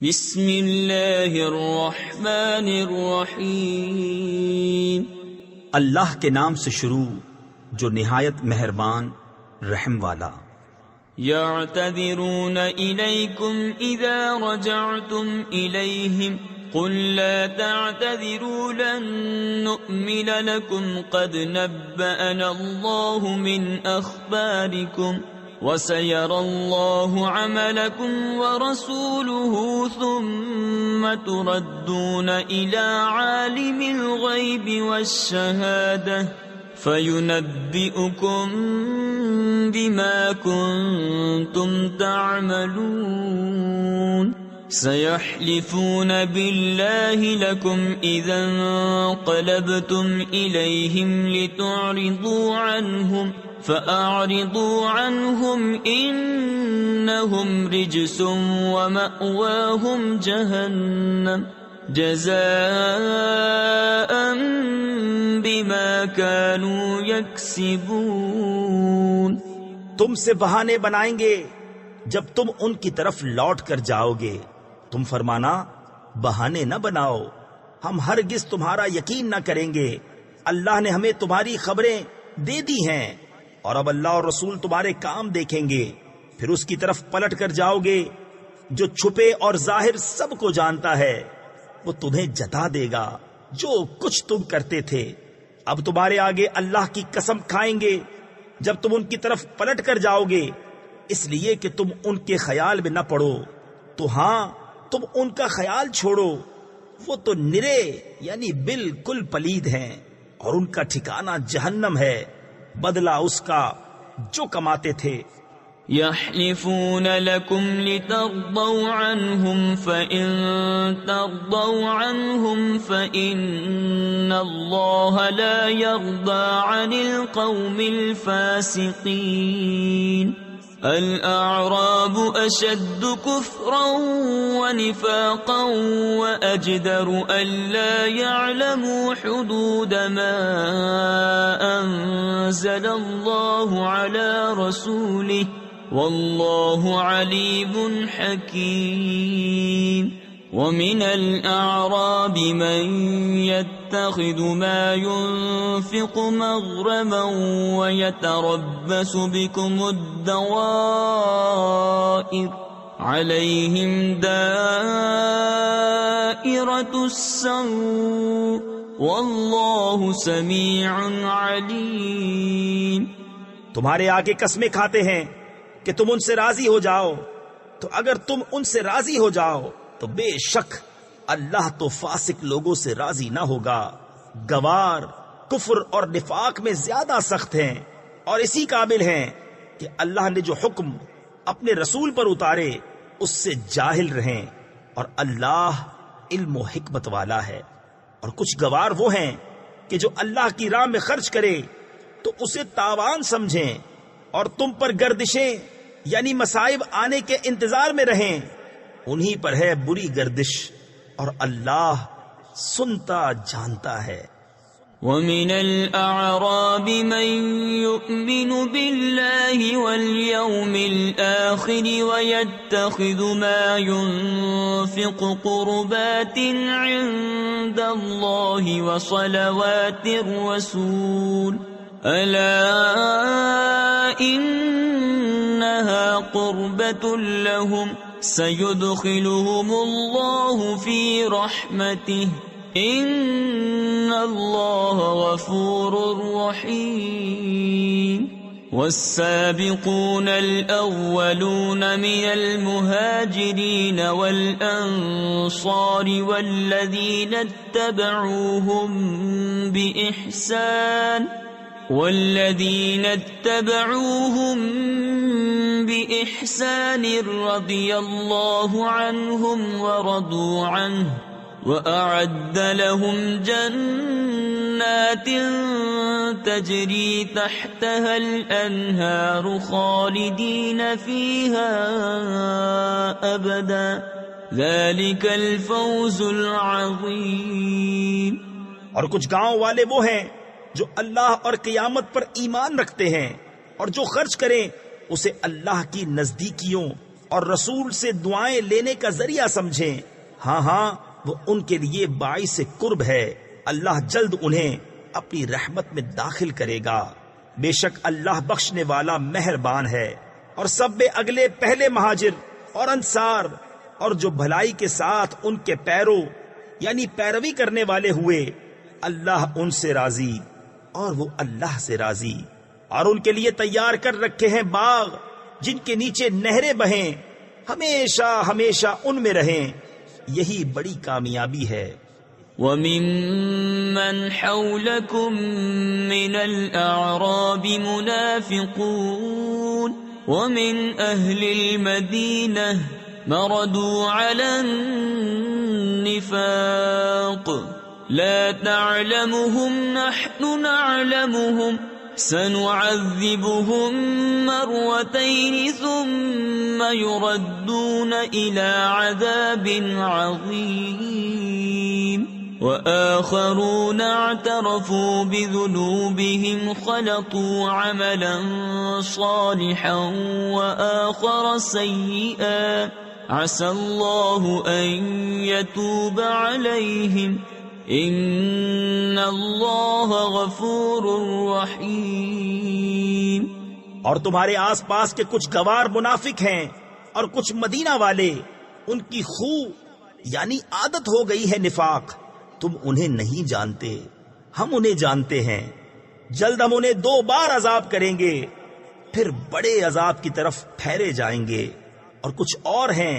بسم اللہ الرحمن الرحیم۔ اللہ کے نام سے شروع جو نہایت مہربان رحم والا۔ یعتذرون الیکم اذا رجعتم الیہم قل لا تعتذروا لن نؤمن لکم قد نبأنا اللہ من اخبارکم وَسَيَرَى اللَّهُ عَمَلَكُمْ وَرَسُولُهُ ثُمَّ تُرَدُّونَ إِلَى عَالِمِ الْغَيْبِ وَالشَّهَادَةِ فَيُنَبِّئُكُم بِمَا كُنتُمْ تَعْمَلُونَ سَيَحْلِفُونَ بِاللَّهِ لَكُمْ إِذَا انقَلَبْتُمْ إِلَيْهِمْ لِتُعْرِضُوا عَنْهُمْ فَأَعْرِضُوا عَنْهُمْ إِنَّهُمْ رِجْسٌ وَمَأْوَاهُمْ جَهَنَّمُ جَزَاءً بِمَا كَانُوا يَكْسِبُونَ۔ تم سے بہانے بنائیں گے جب تم ان کی طرف لوٹ کر جاؤ گے، تم فرمانا بہانے نہ بناؤ، ہم ہرگز تمہارا یقین نہ کریں گے، اللہ نے ہمیں تمہاری خبریں دے دی ہیں، اور اب اللہ اور رسول تمہارے کام دیکھیں گے، پھر اس کی طرف پلٹ کر جاؤ گے جو چھپے اور ظاہر سب کو جانتا ہے، وہ تمہیں جتا دے گا جو کچھ تم کرتے تھے۔ اب تمہارے آگے اللہ کی قسم کھائیں گے جب تم ان کی طرف پلٹ کر جاؤ گے، اس لیے کہ تم ان کے خیال میں نہ پڑو، تو ہاں تم ان کا خیال چھوڑو، وہ تو نرے یعنی بالکل پلید ہیں، اور ان کا ٹھکانہ جہنم ہے، بدلہ اس کا جو کماتے تھے۔ يحلفون لكم لترضوا عنهم فإن ترضوا عنهم فإن الله لا يرضى عن القوم الفاسقين۔ الأعراب أشد كفرا ونفاقا وأجدر ألا يعلموا حدود ما أنزل الله على رسوله والله عليم حكيم۔ ومن الأعراب من يتخذ ما ينفق مغرما ويتربص بكم الدوائر عليهم دائرة السوء والله سميع عليم۔ تمہارے آگے قسمیں کھاتے ہیں کہ تم ان سے راضی ہو جاؤ، تو اگر تم ان سے راضی ہو جاؤ تو بے شک اللہ تو فاسق لوگوں سے راضی نہ ہوگا، گوار کفر اور نفاق میں زیادہ سخت ہیں، اور اسی قابل ہیں کہ اللہ نے جو حکم اپنے رسول پر اتارے اس سے جاہل رہیں، اور اللہ علم و حکمت والا ہے۔ اور کچھ گوار وہ ہیں کہ جو اللہ کی راہ میں خرچ کرے تو اسے تاوان سمجھیں، اور تم پر گردشیں یعنی مصائب آنے کے انتظار میں رہیں، انہی پر ہے بری گردش، اور اللہ سنتا جانتا ہے۔ وَمِنَ الْأَعْرَابِ مَن يُؤْمِنُ بِاللَّهِ وَالْيَوْمِ الْآخِرِ وَيَتَّخِذُ مَا يُنفِقُ قُرُبَاتٍ عِندَ اللَّهِ وَصَلَوَاتِ الرَّسُولِ أَلَا إِنَّهَا قُرْبَةٌ لَهُمْ سَيُدْخِلُهُمُ اللَّهُ فِي رَحْمَتِهِ إِنَّ اللَّهَ غَفُورٌ رَحِيمٌ۔ وَالسَّابِقُونَ الْأَوَّلُونَ مِنَ الْمُهَاجِرِينَ وَالْأَنصَارِ وَالَّذِينَ اتبعوهم بإحسان رضي الله عنهم ورضوا عنه وأعد لهم جنات تجري تحتها الأنهار خالدين فيها أبدا ذلك الفوز العظيم۔ اور کچھ گاؤں والے وہ ہیں جو اللہ اور قیامت پر ایمان رکھتے ہیں، اور جو خرچ کریں اسے اللہ کی نزدیکیوں اور رسول سے دعائیں لینے کا ذریعہ سمجھیں. ہاں ہاں وہ ان کے لیے باعث قرب ہے. اللہ جلد انہیں اپنی رحمت میں داخل کرے گا. بے شک اللہ بخشنے والا مہربان ہے. اور سب اگلے پہلے مہاجر اور انصار اور جو بھلائی کے ساتھ ان کے پیرو یعنی پیروی کرنے والے ہوئے، اللہ ان سے راضی اور وہ اللہ سے راضی. اور ان کے لیے تیار کر رکھے ہیں باغ جن کے نیچے نہریں بہیں، ہمیشہ ہمیشہ ان میں رہیں. یہی بڑی کامیابی ہے. وَمِمَّنْ حَوْلَكُمْ مِنَ الْأَعْرَابِ مُنَافِقُونَ وَمِنْ أَهْلِ الْمَدِينَةِ مَرَدُوا عَلَى النِّفَاقِ لَا تَعْلَمُهُمْ نَحْنُ نَعْلَمُهُمْ سَنُعَذِّبُهُمْ مَرَّتَيْنِ ثُمَّ يُرَدُّونَ إِلَى عَذَابٍ عَظِيمٍ. وَآخَرُونَ اعْتَرَفُوا بِذُنُوبِهِمْ خَلَطُوا عَمَلًا صَالِحًا وَآخَرَ سَيِّئًا عَسَى اللَّهُ أَن يَتُوبَ عَلَيْهِمْ ان اللہ غفور رحیم. اور تمہارے آس پاس کے کچھ گوار منافق ہیں اور کچھ مدینہ والے، ان کی خو یعنی عادت ہو گئی ہے نفاق. تم انہیں نہیں جانتے، ہم انہیں جانتے ہیں. جلد ہم انہیں 2 بار عذاب کریں گے، پھر بڑے عذاب کی طرف پھیرے جائیں گے. اور کچھ اور ہیں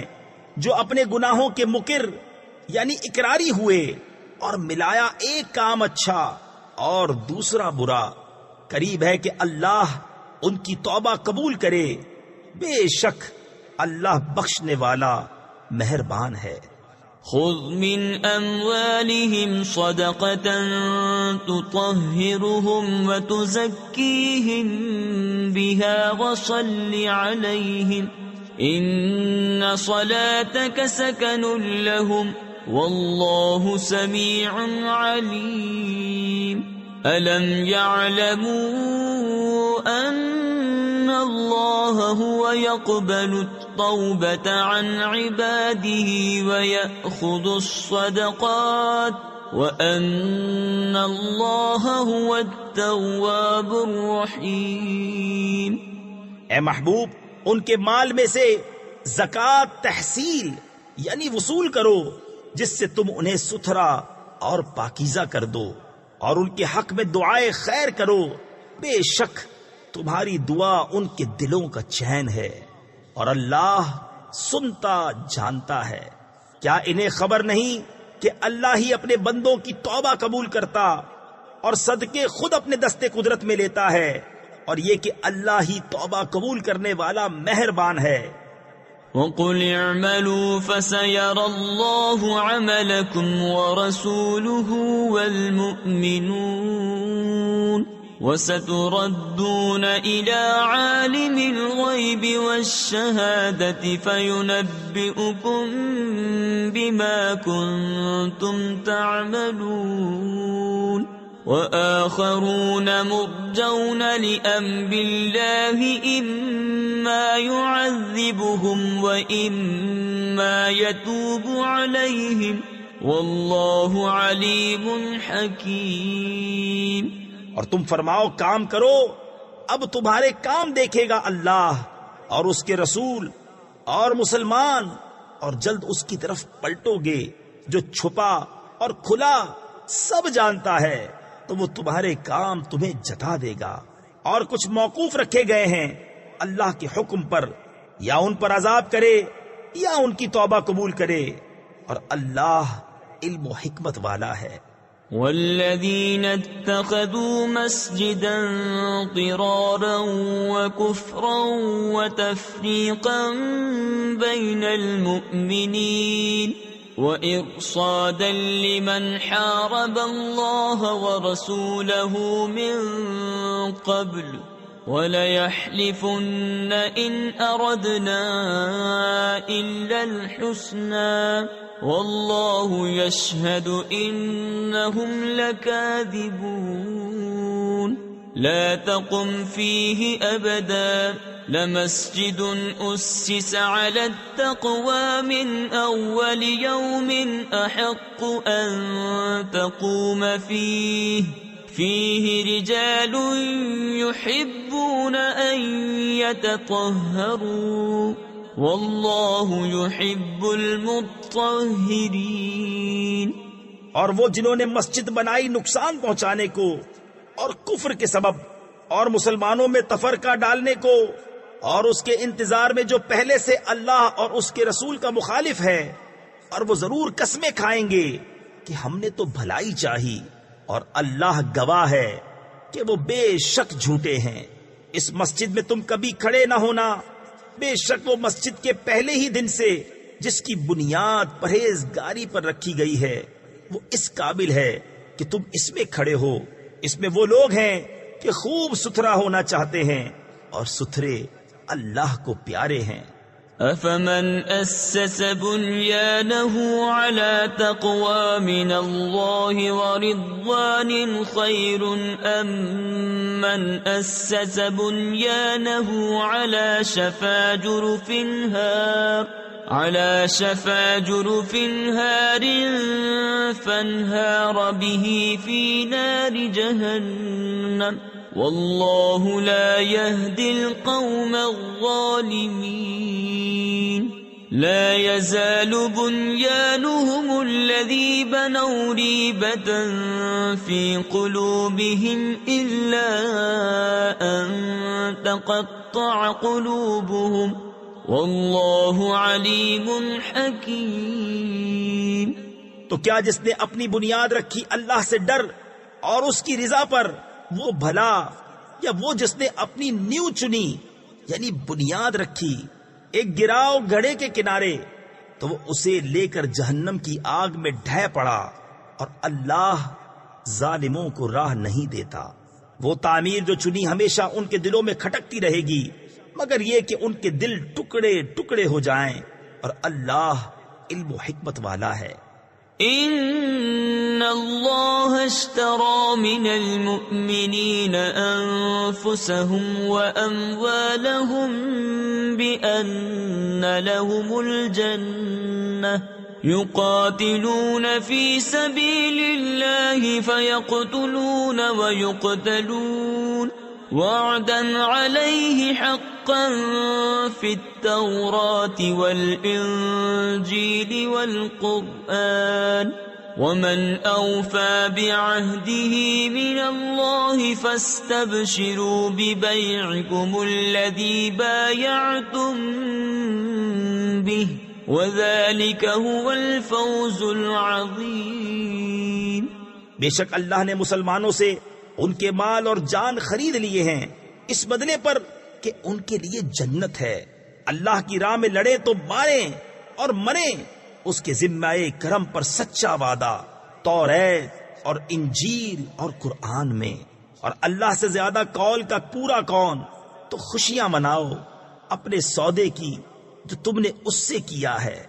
جو اپنے گناہوں کے مقر یعنی اقراری ہوئے اور ملایا ایک کام اچھا اور دوسرا برا. قریب ہے کہ اللہ ان کی توبہ قبول کرے. بے شک اللہ بخشنے والا مہربان ہے. خذ من اموالهم صدقة تطهرهم وتزكيهم بها وصل عليهم ان صلاتك سكن لهم واللہ سمیع علیم. ألم يعلموا أن الله هو يقبل التوبة عن عباده ويأخذ الصدقات وأن الله هو التواب الرحيم. اے محبوب، ان کے مال میں سے زکوٰۃ تحصیل یعنی وصول کرو جس سے تم انہیں ستھرا اور پاکیزہ کر دو، اور ان کے حق میں دعائے خیر کرو. بے شک تمہاری دعا ان کے دلوں کا چین ہے، اور اللہ سنتا جانتا ہے. کیا انہیں خبر نہیں کہ اللہ ہی اپنے بندوں کی توبہ قبول کرتا اور صدقے خود اپنے دستے قدرت میں لیتا ہے، اور یہ کہ اللہ ہی توبہ قبول کرنے والا مہربان ہے. وَقُلِ اعْمَلُوا فَسَيَرَى اللَّهُ عَمَلَكُمْ وَرَسُولُهُ وَالْمُؤْمِنُونَ وَسَتُرَدُّونَ إِلَى عَالِمِ الْغَيْبِ وَالشَّهَادَةِ فَيُنَبِّئُكُم بِمَا كُنتُمْ تَعْمَلُونَ. وَآخَرُونَ مُرْجَوْنَ لِأَمْرِ اللَّهِ إِمَّا يُعَذِّبُهُمْ وَإِمَّا يَتُوبُ عَلَيْهِمْ وَاللَّهُ عَلِيمٌ حَكِيمٌ. اور تم فرماؤ کام کرو، اب تمہارے کام دیکھے گا اللہ اور اس کے رسول اور مسلمان، اور جلد اس کی طرف پلٹو گے. جو چھپا اور کھلا سب جانتا ہے، تو وہ تمہارے کام تمہیں جتا دے گا. اور کچھ موقوف رکھے گئے ہیں اللہ کے حکم پر، یا ان پر عذاب کرے یا ان کی توبہ قبول کرے، اور اللہ علم و حکمت والا ہے. والذین اتخذوا مسجدا ضرارا وكفرا وتفریقا بین المؤمنین وإرصادا لمن حارب الله ورسوله من قبل وَلَيَحْلِفُنَّ إِنْ أَرَدْنَا إِلَّا الْحُسْنَى وَاللَّهُ يَشْهَدُ إِنَّهُمْ لَكَاذِبُونَ. لا تقم فيه أبدا لمسجد أسس على التقوى من أول يوم أحق أن تقوم فيه رجال يحبون أن يتطهروا والله يحب المطهرين. اور وہ جنہوں نے مسجد بنائی نقصان پہنچانے کو اور کفر کے سبب اور مسلمانوں میں تفرقہ ڈالنے کو اور اس کے انتظار میں جو پہلے سے اللہ اور اس کے رسول کا مخالف ہے، اور وہ ضرور قسمیں کھائیں گے کہ ہم نے تو بھلائی چاہی، اور اللہ گواہ ہے کہ وہ بے شک جھوٹے ہیں. اس مسجد میں تم کبھی کھڑے نہ ہونا، بے شک وہ مسجد کے پہلے ہی دن سے جس کی بنیاد پرہیزگاری پر رکھی گئی ہے وہ اس قابل ہے کہ تم اس میں کھڑے ہو. اس میں وہ لوگ ہیں کہ خوب ستھرا ہونا چاہتے ہیں اور ستھرے اللہ کو پیارے ہیں. أفمن أسس بنيانه على تقوى من الله ورضوان خير أم من أسس بنيانه على شفا جرف هار فانهار به في نار جهنم والله لا يهدي القوم الظالمين. لا يزال بنيانهم الذي بنوا ريبة في قلوبهم إلا أن تقطع قلوبهم والله عليم حكيم. تو کیا جس نے اپنی بنیاد رکھی اللہ سے ڈر اور اس کی رضا پر وہ بھلا، یا وہ جس نے اپنی نیو چنی یعنی بنیاد رکھی ایک گراؤ گڑھے کے کنارے تو وہ اسے لے کر جہنم کی آگ میں ڈھہ پڑا، اور اللہ ظالموں کو راہ نہیں دیتا. وہ تعمیر جو چنی ہمیشہ ان کے دلوں میں کھٹکتی رہے گی مگر یہ کہ ان کے دل ٹکڑے ٹکڑے ہو جائیں، اور اللہ علم و حکمت والا ہے. ان اللہ اشترى من المؤمنین انفسهم واموالهم بان لهم الجنة يقاتلون في سبيل الله فيقتلون ويقتلون وعدا عليه حقا في التوراة والإنجيل والقرآن ومن أوفى بعهده من الله فاستبشروا ببيعكم الذي بايعتم به وذلك هو الفوز العظيم. بے شک اللہ نے مسلمانوں سے ان کے مال اور جان خرید لیے ہیں اس بدلے پر کہ ان کے لیے جنت ہے. اللہ کی راہ میں لڑے تو ماریں اور مریں اس کے ذمہ کرم پر سچا وعدہ توریت اور انجیل اور قرآن میں. اور اللہ سے زیادہ قول کا پورا کون؟ تو خوشیاں مناؤ اپنے سودے کی جو تم نے اس سے کیا ہے،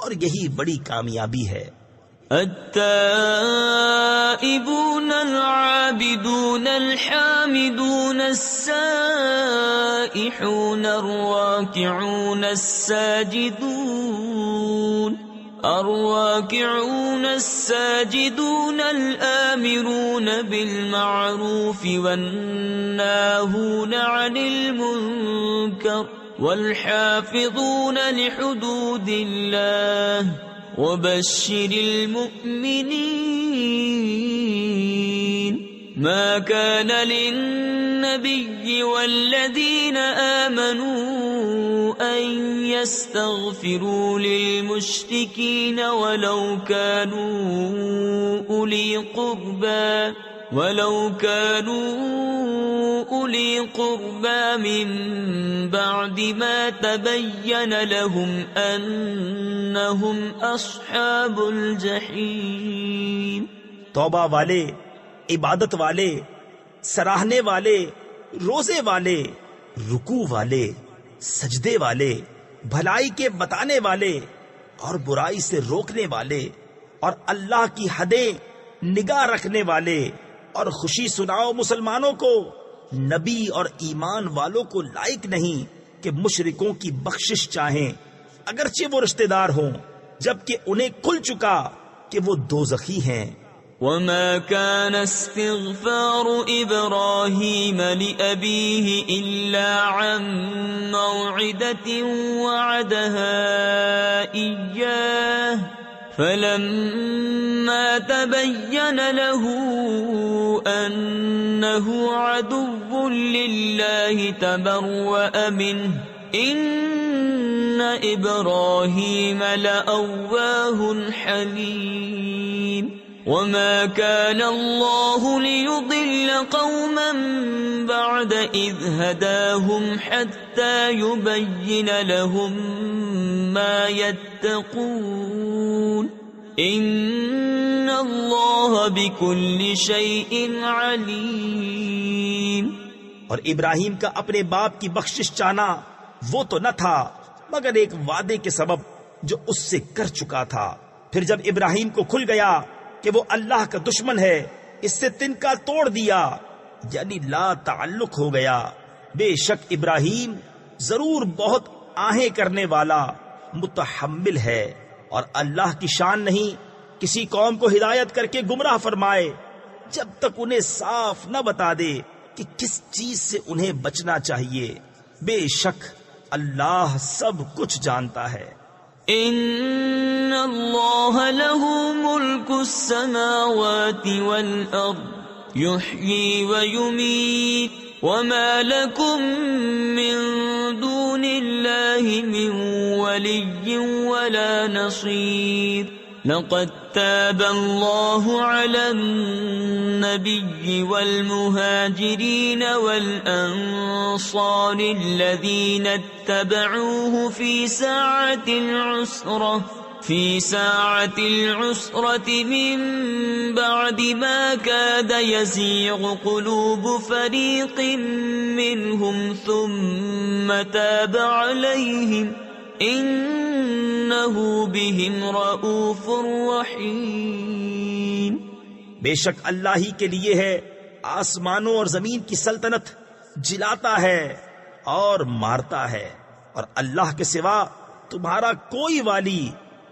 اور یہی بڑی کامیابی ہے. التائبون العابدون الحامدون السائحون الراكعون الساجدون الآمرون بالمعروف والناهون عن المنكر والحافظون لحدود الله وبشر المؤمنين. ما كان للنبي والذين آمنوا أن يستغفروا للمشركين ولو كانوا أولي قربى من بعد ما تبين لهم أنهم أصحاب الجحيم. توبہ والے، عبادت والے، سراہنے والے، روزے والے، رکوع والے، سجدے والے، بھلائی کے بتانے والے اور برائی سے روکنے والے، اور اللہ کی حدیں نگاہ رکھنے والے، اور خوشی سناؤ مسلمانوں کو نبی اور ایمان والوں کو لائق نہیں کہ مشرکوں کی بخشش چاہیں اگرچہ وہ رشتہ دار ہوں، جبکہ انہیں کھل چکا کہ وہ دوزخی ہیں۔ وما كان استغفار إبراهيم لأبيه إلا عن موعدة وعدها إياه فلما تبين له أنه عدو لله تبرأ منه إن إبراهيم لأواه حليم وما كان الله ليضل قوما بعد إذ هداهم حتى يبين لهم ما يتقون إن الله بكل شيء عليم۔ اور ابراہیم کا اپنے باپ کی بخشش چاہنا وہ تو نہ تھا مگر ایک وعدے کے سبب جو اس سے کر چکا تھا۔ پھر جب ابراہیم کو کھل گیا کہ وہ اللہ کا دشمن ہے، اس سے تنکا توڑ دیا، یعنی لا تعلق ہو گیا۔ بے شک ابراہیم ضرور بہت آہیں کرنے والا متحمل ہے، اور اللہ کی شان نہیں کسی قوم کو ہدایت کر کے گمراہ فرمائے جب تک انہیں صاف نہ بتا دے کہ کس چیز سے انہیں بچنا چاہیے۔ بے شک اللہ سب کچھ جانتا ہے۔ ان اللہ له ملک السماوات والارض يحيي ويميت وما لكم من دون الله من ولي ولا نصير لقد تاب الله على النبي والمهاجرين والأنصار الذين اتبعوه في ساعة العسرة من بعد ما كاد يزيغ قلوب فريق منهم ثم تاب عليهم انہو بہم رؤوف رحیم۔ بے شک اللہ ہی کے لیے ہے آسمانوں اور زمین کی سلطنت، جلاتا ہے اور مارتا ہے، اور اللہ کے سوا تمہارا کوئی والی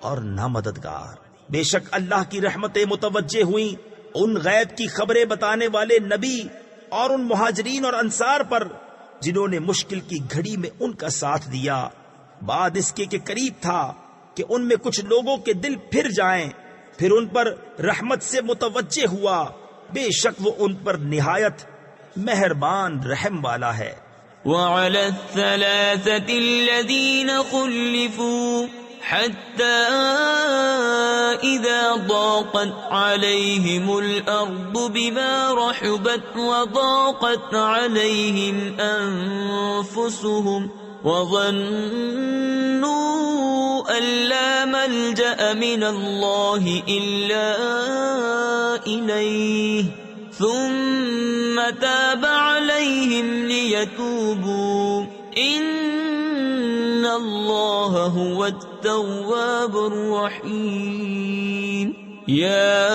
اور نہ مددگار۔ بے شک اللہ کی رحمتیں متوجہ ہوئیں ان غیب کی خبریں بتانے والے نبی اور ان مہاجرین اور انصار پر جنہوں نے مشکل کی گھڑی میں ان کا ساتھ دیا، بعد اس کے قریب تھا کہ ان میں کچھ لوگوں کے دل پھر جائیں، پھر ان پر رحمت سے متوجہ ہوا۔ بے شک وہ ان پر نہایت مہربان رحم والا ہے۔ وعلى الثلاثة الذين خلفوا حتى إذا ضاقت عليهم الأرض بما رحبت وضاقت عليهم أنفسهم وظنوا أن لا ملجأ من الله إلا إليه ثم تاب عليهم ليتوبوا إن الله هو التواب الرحيم۔ يا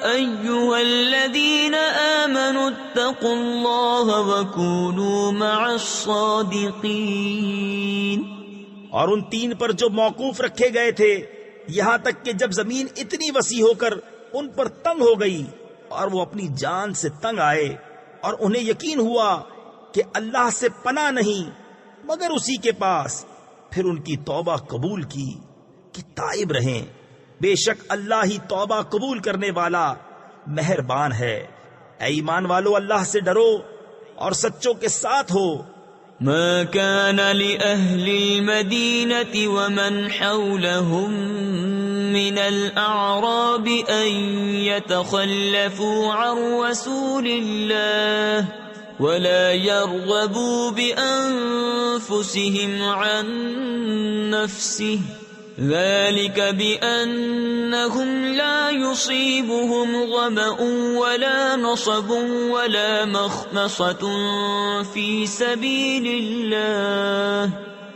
أيها الذين آمنوا اتقوا الله وكونوا مع الصادقين۔ اور ان تین پر جو موقوف رکھے گئے تھے یہاں تک کہ جب زمین اتنی وسیع ہو کر ان پر تنگ ہو گئی اور وہ اپنی جان سے تنگ آئے اور انہیں یقین ہوا کہ اللہ سے پناہ نہیں مگر اسی کے پاس، پھر ان کی توبہ قبول کی کہ تائب رہیں۔ بے شک اللہ ہی توبہ قبول کرنے والا مہربان ہے۔ اے ایمان والو اللہ سے ڈرو اور سچوں کے ساتھ ہو۔ ما كان لأهل المدينة ومن حولهم من الأعراب أن يتخلفوا عن رسول الله ولا يرغبوا بأنفسهم عن نفسه ذلك بأنهم لا يصيبهم ظمأ ولا نصب ولا مخمصة في سبيل الله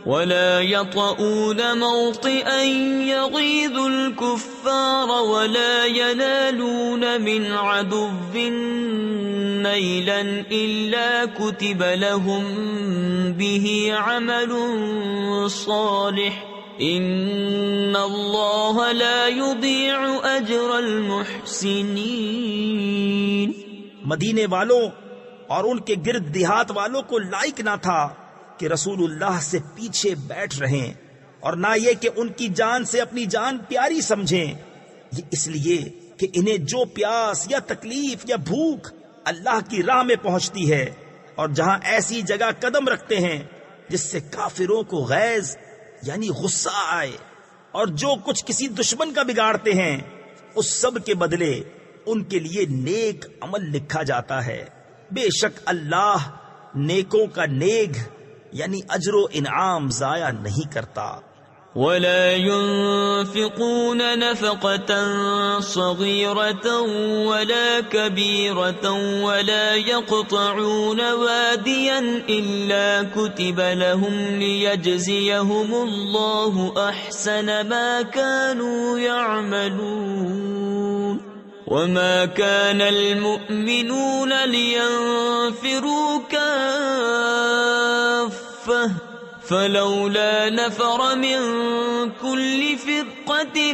ولا يطؤون موطئا يغيظ الكفار ولا ينالون من عدو نيلا إلا كتب لهم به عمل صالح إن الله لا يضيع أجر المحسنين. مدینے والوں اور ان کے گرد دیہات والوں کو لائق نہ تھا کہ رسول اللہ سے پیچھے بیٹھ رہیں، اور نہ یہ کہ ان کی جان سے اپنی جان پیاری سمجھیں، یہ اس لیے کہ انہیں جو پیاس یا تکلیف یا بھوک اللہ کی راہ میں پہنچتی ہے، اور جہاں ایسی جگہ قدم رکھتے ہیں جس سے کافروں کو غیظ یعنی غصہ آئے، اور جو کچھ کسی دشمن کا بگاڑتے ہیں، اس سب کے بدلے ان کے لیے نیک عمل لکھا جاتا ہے. بے شک اللہ نیکوں کا نیک یعنی اجر و انعام ضائع نہیں کرتا. ولا ينفقون نفقة صغيرة ولا كبيرة ولا يقطعون واديا إلا كتب لهم ليجزيهم الله أحسن ما كانوا يعملون. وما كان المؤمنون لينفروا كافة فلولا نفر من كل فرقة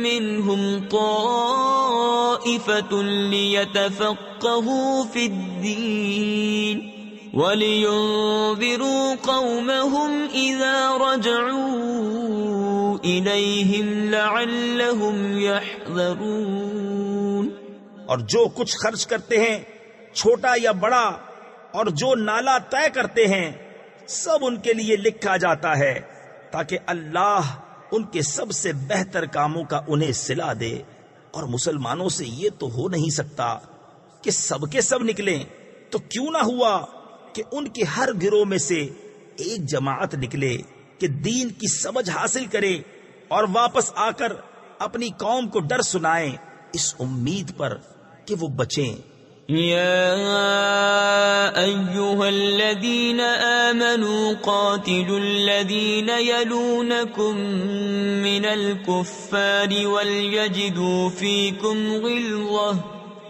منهم طائفة ليتفقهوا في الدين ولينذروا قومهم إذا رجعوا إليهم لعلهم يحذرون. اور جو کچھ خرچ کرتے ہیں چھوٹا یا بڑا اور جو نالا طے کرتے ہیں سب ان کے لیے لکھا جاتا ہے تاکہ اللہ ان کے سب سے بہتر کاموں کا انہیں صلہ دے. اور مسلمانوں سے یہ تو ہو نہیں سکتا کہ سب کے سب نکلیں، تو کیوں نہ ہوا کہ ان کے ہر گروہ میں سے ایک جماعت نکلے کہ دین کی سمجھ حاصل کرے اور واپس آ کر اپنی قوم کو ڈر سنائیں اس امید پر کہ وہ بچیں. يا أيها الذين آمنوا قاتلوا الذين يلونكم من الكفار وليجدوا فيكم غلظة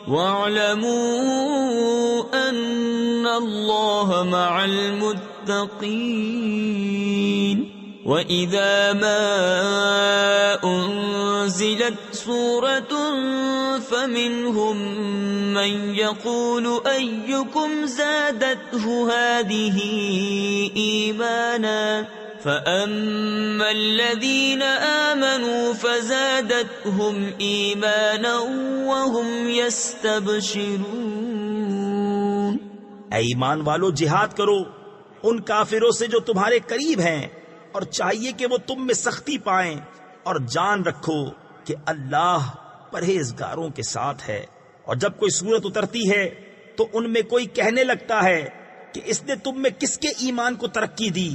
واعلموا أن الله مع المتقين. وَإِذَا مَا أُنزِلَتْ سُورَةٌ فَمِنْهُمْ مَنْ يَقُولُ أَيُّكُمْ زَادَتْهُ هَذِهِ إِيمَانًا فَأَمَّا الَّذِينَ آمَنُوا فَزَادَتْهُمْ إِيمَانًا وَهُمْ يَسْتَبْشِرُونَ. اے ایمان والو، جہاد کرو ان کافروں سے جو تمہارے قریب ہیں، اور چاہیے کہ وہ تم میں سختی پائیں، اور جان رکھو کہ اللہ پرہیزگاروں کے ساتھ ہے. اور جب کوئی صورت اترتی ہے تو ان میں کوئی کہنے لگتا ہے کہ اس نے تم میں کس کے ایمان کو ترقی دی،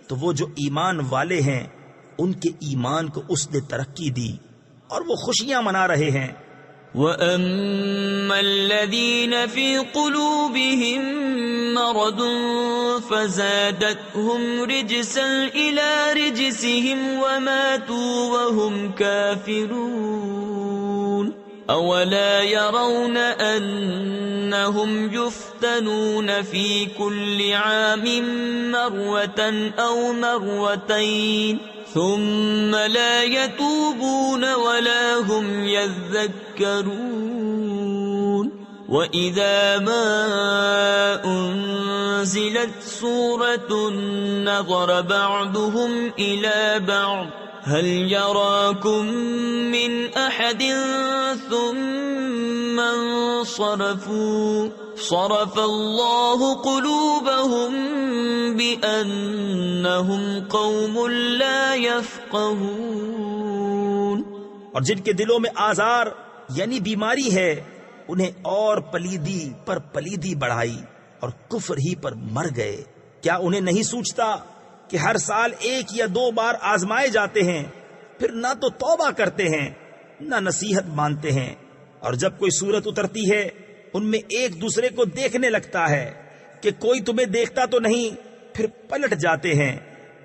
تو وہ جو ایمان والے ہیں ان کے ایمان کو اس نے ترقی دی اور وہ خوشیاں منا رہے ہیں. وَأَمَّا الَّذِينَ فِي قُلُوبِهِم مَّرَضٌ فَزَادَتْهُمْ رِجْسًا إِلَى رِجْسِهِمْ وَمَاتُوا وَهُمْ كَافِرُونَ. أَوَلَا يَرَوْنَ أَنَّهُمْ يُفْتَنُونَ فِي كُلِّ عَامٍ مَّرَّةً أَوْ مَرَّتَيْنِ ثم لا يتوبون ولا هم يذكرون. وإذا ما أنزلت سورة نظر بعضهم إلى بعض هل يراكم من أحد ثم انصرفوا صرف الله قلوبهم بأنهم قوم لا يفقهون. اور جن کے دلوں میں آزار یعنی بیماری ہے انہیں اور پلیدی پر پلیدی بڑھائی اور کفر ہی پر مر گئے. کیا انہیں نہیں سوچتا کہ ہر سال 1 یا 2 بار آزمائے جاتے ہیں، پھر نہ تو توبہ کرتے ہیں نہ نصیحت مانتے ہیں، اور جب کوئی صورت اترتی ہے ان میں ایک دوسرے کو دیکھنے لگتا ہے کہ کوئی تمہیں دیکھتا تو نہیں، پھر پلٹ جاتے ہیں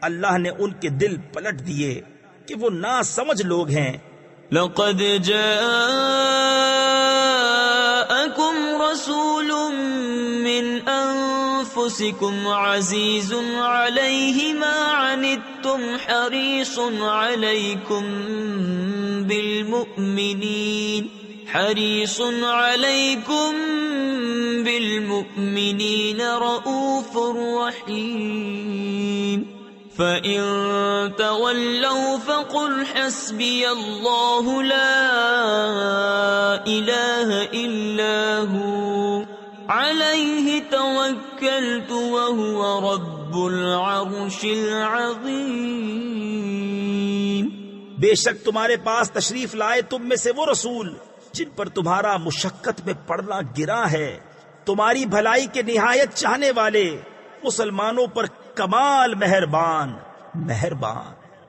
اللہ نے ان کے دل پلٹ دیے کہ وہ نا سمجھ لوگ ہیں۔ لقد جاءكم رسول من أنفسكم عزيز عليه ما عنتم حريص عليكم بالمؤمنين رؤوف رحيم فإن تولوا فقل حسبي الله لا إله إلا هو عليه توكلت وهو رب العرش العظيم۔ بے شک تمہارے پاس تشریف لائے تم میں سے وہ رسول جن پر تمہارا مشقت میں پڑنا گرا ہے، تمہاری بھلائی کے نہایت چاہنے والے، مسلمانوں پر کمال مہربان۔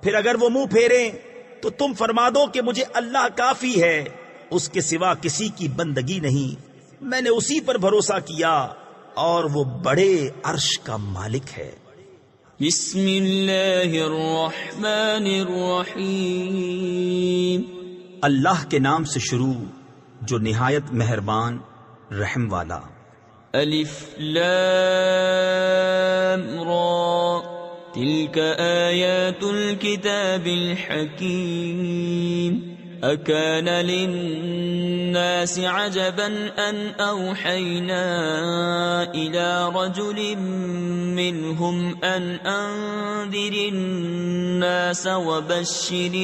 پھر اگر وہ منہ پھیریں تو تم فرما دو کہ مجھے اللہ کافی ہے، اس کے سوا کسی کی بندگی نہیں، میں نے اسی پر بھروسہ کیا اور وہ بڑے عرش کا مالک ہے۔ بسم اللہ الرحمن الرحیم۔ اللہ کے نام سے شروع جو نہایت مہربان رحم والا۔ الف لام را تلك آیات الكتاب الحکیم۔ أكان للناس عجبا أن أوحينا إلى رجل منهم أن أنذر الناس وبشر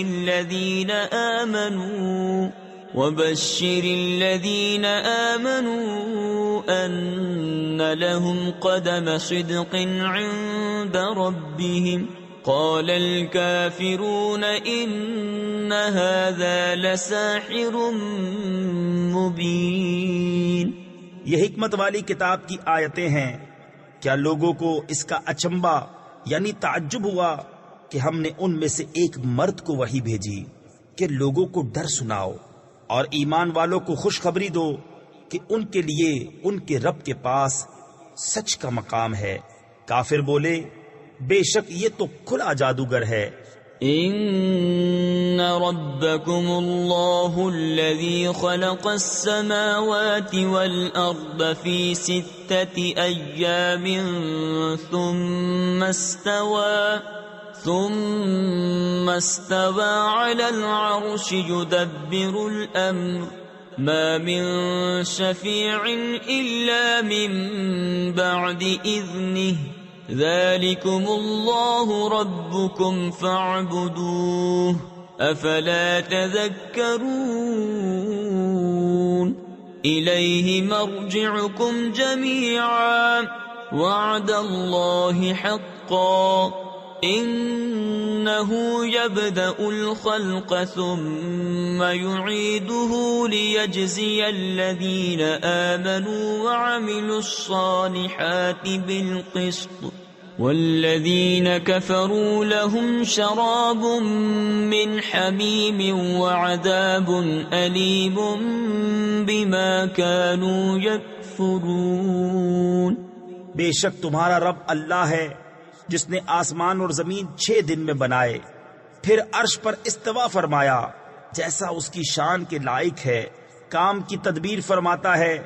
الذين آمنوا أن لهم قدم صدق عند ربهم قال الكافرون إن هذا لساحر مبين۔ یہ حکمت والی کتاب کی آیتیں ہیں۔ کیا لوگوں کو اس کا اچنبھا یعنی تعجب ہوا کہ ہم نے ان میں سے ایک مرد کو وحی بھیجی کہ لوگوں کو ڈر سناؤ اور ایمان والوں کو خوشخبری دو کہ ان کے لیے ان کے رب کے پاس سچ کا مقام ہے۔ کافر بولے بے شک یہ تو کھلا جادوگر ہے۔ ان ربکم اللہ الذی خلق السماوات والارض فی 6 ایام ثم استوى على العرش يدبر الامر ما من شفیع الا من بعد اذنه ذلكم الله ربكم فاعبدوه افلا تذكرون۔ إليه مرجعكم جميعا وعد الله حقا إنه يبدأ الخلق ثم يعيده ليجزي الذين آمنوا وعملوا الصالحات بالقسط والذين كفروا لهم شراب من حميم وعذاب أليم بما كانوا يكفرون۔ بے شک تمہارا رب اللہ ہے جس نے آسمان اور زمین 6 دن میں بنائے، پھر عرش پر استوا فرمایا جیسا اس کی شان کے لائق ہے، کام کی تدبیر فرماتا ہے،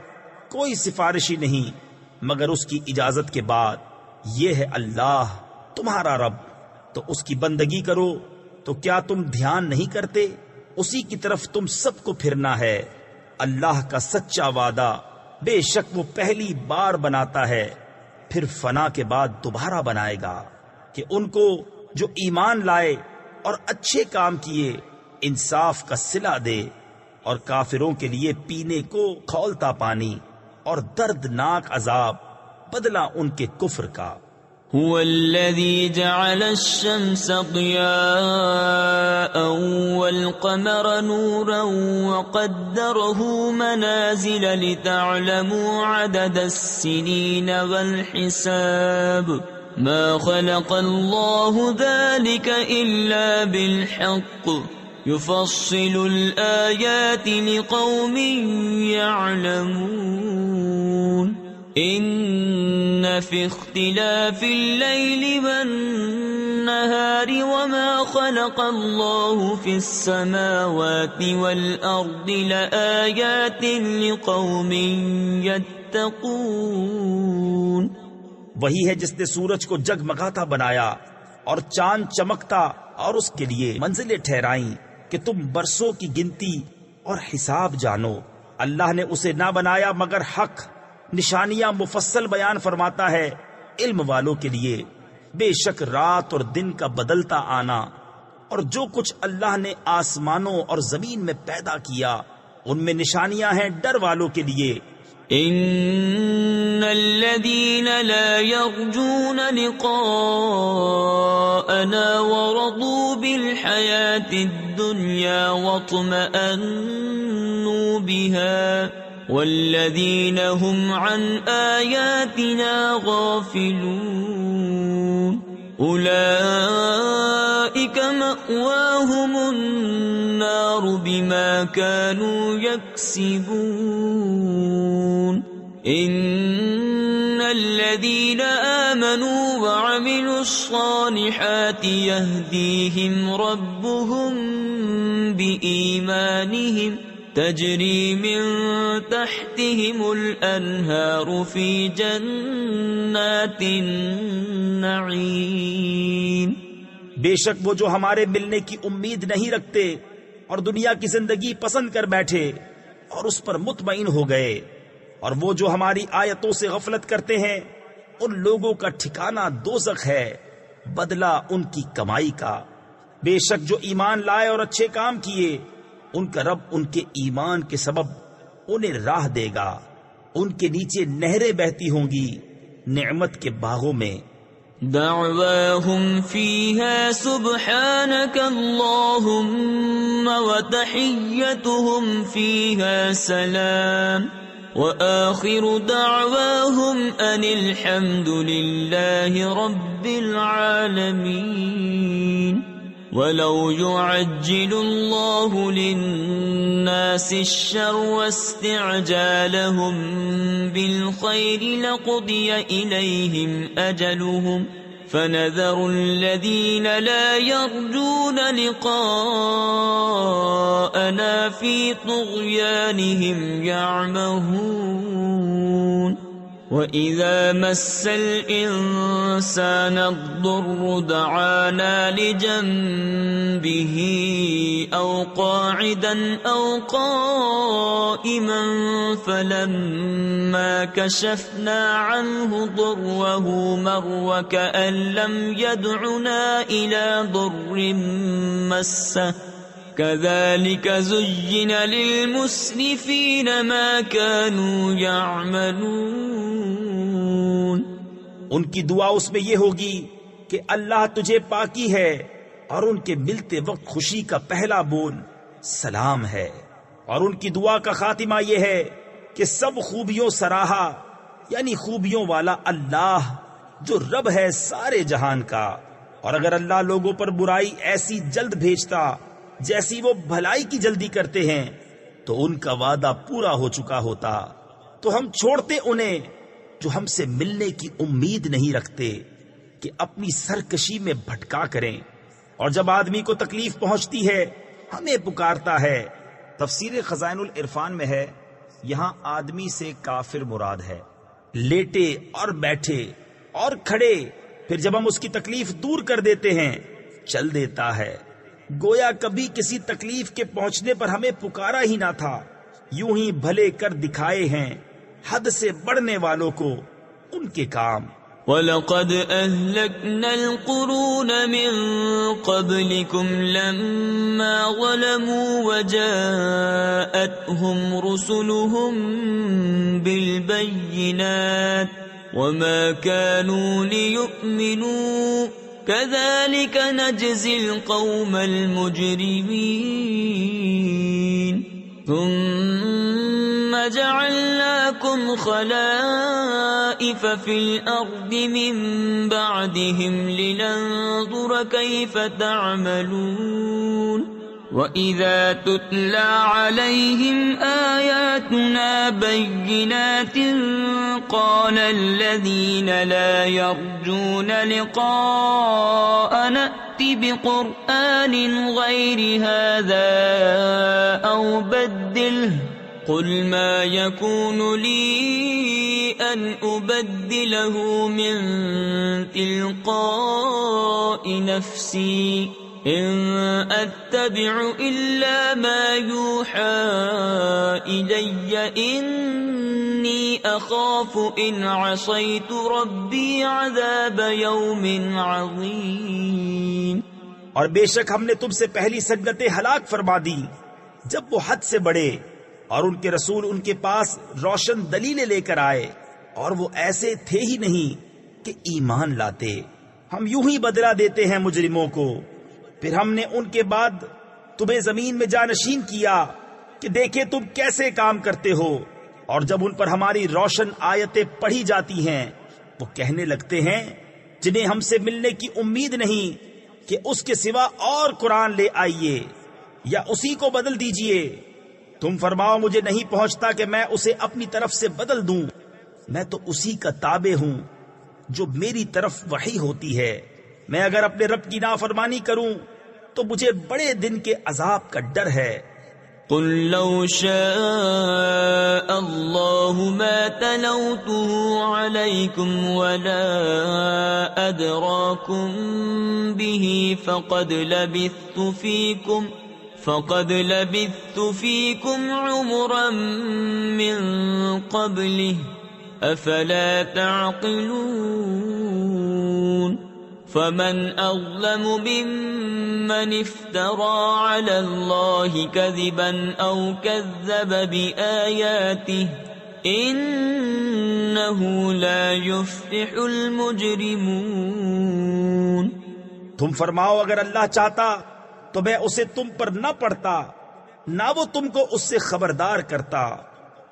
کوئی سفارشی نہیں مگر اس کی اجازت کے بعد۔ یہ ہے اللہ تمہارا رب، تو اس کی بندگی کرو۔ تو کیا تم دھیان نہیں کرتے؟ اسی کی طرف تم سب کو پھرنا ہے۔ اللہ کا سچا وعدہ، بے شک وہ پہلی بار بناتا ہے پھر فنا کے بعد دوبارہ بنائے گا، کہ ان کو جو ایمان لائے اور اچھے کام کیے انصاف کا صلہ دے، اور کافروں کے لیے پینے کو کھولتا پانی اور دردناک عذاب بدلہ ان کے کفر کا۔ هو الذي جعل الشمس ضياء والقمر نورا وقدره منازل لتعلموا عدد السنين والحساب ما خلق الله ذلك إلا بالحق يفصل الآيات لقوم يعلمون۔ إن في اختلاف الليل والنهار وما خلق الله في السماوات والأرض لآيات لقوم يتقون. وہی ہے جس نے سورج کو جگمگاتا بنایا اور چاند چمکتا اور اس کے لیے منزلیں ٹھہرائیں کہ تم برسوں کی گنتی اور حساب جانو. اللہ نے اسے نہ بنایا مگر حق، نشانیاں مفصل بیان فرماتا ہے علم والوں کے لیے. بے شک رات اور دن کا بدلتا آنا اور جو کچھ اللہ نے آسمانوں اور زمین میں پیدا کیا ان میں نشانیاں ہیں ڈر والوں کے لیے. ان الذين لا يرجون لقاءنا ورضوا بالحياة الدنيا واطمأنوا بها والذين هم عن آياتنا غافلون أولئك مأواهم النار بما كانوا يكسبون. إن الذين آمنوا وعملوا الصالحات يهديهم ربهم بإيمانهم تجري من تحتهم الأنهار في جنات النعيم. بے شک وہ جو ہمارے ملنے کی امید نہیں رکھتے اور دنیا کی زندگی پسند کر بیٹھے اور اس پر مطمئن ہو گئے، اور وہ جو ہماری آیتوں سے غفلت کرتے ہیں ان لوگوں کا ٹھکانہ دوزخ ہے، بدلہ ان کی کمائی کا. بے شک جو ایمان لائے اور اچھے کام کیے ان کا رب ان کے ایمان کے سبب انہیں راہ دے گا، ان کے نیچے نہریں بہتی ہوں گی نعمت کے باغوں میں. دعواهم فيها سبحانك اللهم وتحيتهم فيها سلام وآخر دعواهم أن الحمد لله رب العالمين. ولو يعجل الله للناس الشر واستعجالهم بالخير لقضي إليهم أجلهم فنذر الذين لا يرجون لقاءنا في طغيانهم يعمهون. وَإِذَا مَسَّ الْإِنسَانَ الضُّرُّ دَعَانَا لِجَنبِهِ أَوْ قَاعِدًا أَوْ قَائِمًا فَلَمَّا كَشَفْنَا عَنْهُ ضُرَّهُ مَرَّ كَأَن لَّمْ يَدْعُنَا إِلَى ضُرٍّ مَّسَّهُ كَذَلِكَ زُيِّنَ لِلْمُسْرِفِينَ مَا كَانُوا يَعْمَلُونَ. ان کی دعا اس میں یہ ہوگی کہ اللہ تجھے پاکی ہے، اور ان کے ملتے وقت خوشی کا پہلا بول سلام ہے، اور ان کی دعا کا خاتمہ یہ ہے کہ سب خوبیوں سراہا، یعنی خوبیوں والا اللہ جو رب ہے سارے جہان کا. اور اگر اللہ لوگوں پر برائی ایسی جلد بھیجتا جیسی وہ بھلائی کی جلدی کرتے ہیں تو ان کا وعدہ پورا ہو چکا ہوتا. تو ہم چھوڑتے انہیں جو ہم سے ملنے کی امید نہیں رکھتے کہ اپنی سرکشی میں بھٹکا کریں، اور جب آدمی کو تکلیف پہنچتی ہے ہمیں پکارتا ہے. تفسیر خزائن العرفان میں ہے یہاں آدمی سے کافر مراد ہے، لیٹے اور بیٹھے اور کھڑے، پھر جب ہم اس کی تکلیف دور کر دیتے ہیں چل دیتا ہے، گویا کبھی کسی تکلیف کے پہنچنے پر ہمیں پکارا ہی نہ تھا. یوں ہی بھلے کر دکھائے ہیں حد سے بڑھنے والوں کو ان کے کام. وَلَقَدْ أَهْلَكْنَا الْقُرُونَ مِنْ قَبْلِكُمْ لَمَّا ظَلَمُوا وَجَاءَتْهُمْ رُسُلُهُم بِالْبَيِّنَاتِ وَمَا كَانُوا لِيُؤْمِنُوا كَذَلِكَ نَجْزِي الْقَوْمَ الْمُجْرِمِينَ. ثُمَّ جَعَلْنَاكُمْ خَلَائِفَ فِي الْأَرْضِ مِنْ بَعْدِهِمْ لِنَنْظُرَ كَيْفَ تَعْمَلُونَ. وَإِذَا تُتْلَى عَلَيْهِمْ آيَاتُنَا بَيِّنَاتٍ قَالَ الَّذِينَ لَا يَرْجُونَ لِقَاءَنَا ائْتِ بِقُرْآنٍ غَيْرِ هَذَا أَوْ بَدِّلْهُ قُلْ مَا يَكُونُ لِي أَنْ أُبَدِّلَهُ مِنْ تِلْقَاءِ نَفْسِي إِنْ أَتَّبِعُ إِلَّا مَا يُوحَى إِلَيَّ إِنِّي أَخَافُ إِنْ عَصَيْتُ رَبِّي عَذَابَ يَوْمٍ عَظِيمٍ۔ اور بے شک ہم نے تم سے پہلی سنتیں ہلاک فرما دی جب وہ حد سے بڑھے اور ان کے رسول ان کے پاس روشن دلیلیں لے کر آئے اور وہ ایسے تھے ہی نہیں کہ ایمان لاتے۔ ہم یوں ہی بدلہ دیتے ہیں مجرموں کو۔ پھر ہم نے ان کے بعد تمہیں زمین میں جانشین کیا کہ دیکھے تم کیسے کام کرتے ہو، اور جب ان پر ہماری روشن آیتیں پڑھی جاتی ہیں وہ کہنے لگتے ہیں جنہیں ہم سے ملنے کی امید نہیں کہ اس کے سوا اور قرآن لے آئیے یا اسی کو بدل دیجئے۔ تم فرماؤ مجھے نہیں پہنچتا کہ میں اسے اپنی طرف سے بدل دوں، میں تو اسی کا تابع ہوں جو میری طرف وحی ہوتی ہے۔ میں اگر اپنے رب کی نافرمانی کروں تو مجھے بڑے دن کے عذاب کا ڈر ہے۔ قل لو شاء الله ما تلوته عليكم ولا أدراكم به فقد لبثت فيكم عمرا من قبله أفلا تعقلون فمن أظلم ممن افترى على الله كذبا أو كذب بآياته إنه لا يفلح المجرمون۔ تم فرماؤ اگر اللہ چاہتا تو میں اسے تم پر نہ پڑھتا، نہ وہ تم کو اس سے خبردار کرتا،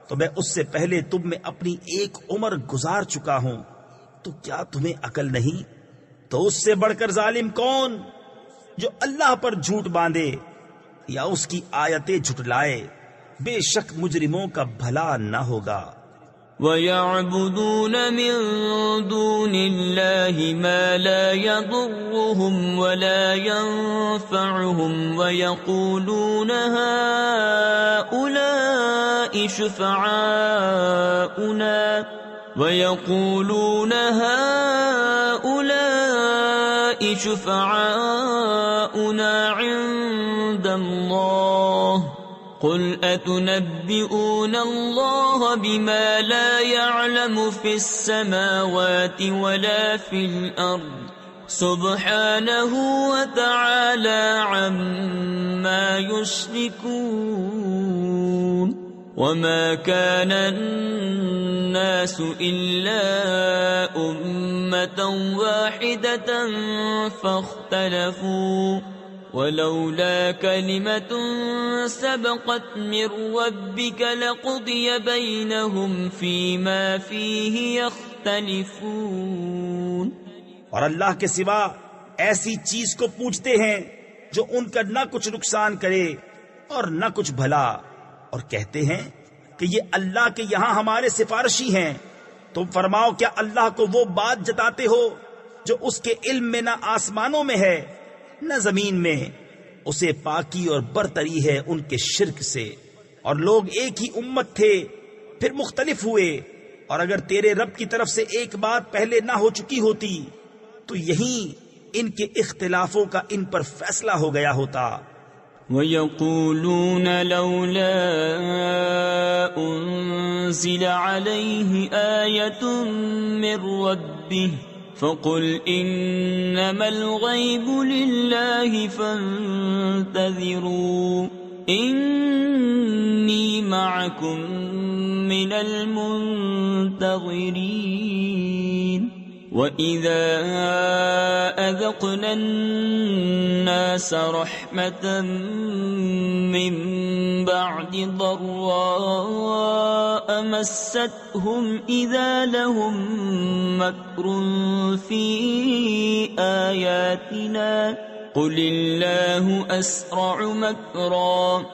تو میں اس سے پہلے تم میں اپنی ایک عمر گزار چکا ہوں، تو کیا تمہیں عقل نہیں؟ تو اس سے بڑھ کر ظالم کون جو اللہ پر جھوٹ باندھے یا اس کی آیتیں جھٹلائے؟ بے شک مجرموں کا بھلا نہ ہوگا۔ وَيَعْبُدُونَ مِن دُونِ اللَّهِ مَا لَا يَضُرُّهُمْ وَلَا يَنفَعُهُمْ وَيَقُولُونَ هَؤُلَاءِ شُفَعَاؤُنَا عِندَ اللَّهِ قُلْ أَتُنَبِّئُونَ اللَّهَ بِمَا لَا يَعْلَمُ فِي السَّمَاوَاتِ وَلَا فِي الْأَرْضِ سُبْحَانَهُ وَتَعَالَى عَمَّا يُشْرِكُونَ۔ وَمَا كَانَ النَّاسُ إِلَّا أُمَّةً وَاحِدَةً فَاخْتَلَفُوا وَلَوْلَا كَلِمَةٌ سَبَقَتْ مِنْ رَبِّكَ لَقُضِيَ بَيْنَهُمْ فِيمَا فِيهِ يَخْتَلِفُونَ۔ اور اللہ کے سوا ایسی چیز کو پوچھتے ہیں جو ان کا نہ کچھ نقصان کرے اور نہ کچھ بھلا، اور کہتے ہیں کہ یہ اللہ کے یہاں ہمارے سفارشی ہیں۔ تم فرماؤ کیا اللہ کو وہ بات جتاتے ہو جو اس کے علم میں نہ آسمانوں میں ہے نہ زمین میں؟ اسے پاکی اور برتری ہے ان کے شرک سے۔ اور لوگ ایک ہی امت تھے پھر مختلف ہوئے، اور اگر تیرے رب کی طرف سے ایک بات پہلے نہ ہو چکی ہوتی تو یہیں ان کے اختلافوں کا ان پر فیصلہ ہو گیا ہوتا۔ وَيَقُولُونَ لَوْلَا أُنزِلَ عَلَيْهِ آيَةٌ مِّن رَّبِّهِ فَقُلْ إِنَّمَا الْغَيْبُ لِلَّهِ فَانتَظِرُوا إِنِّي مَعَكُم مِّنَ الْمُنتَظِرِينَ۔ وَإِذَا أَذَقْنَا النَّاسَ رَحْمَةً مِّن بَعْدِ ضَرَّاءَ مَسَّتْهُمْ إِذَا لَهُم مَّكْرٌ فِي آيَاتِنَا قل الله أسرع مكرا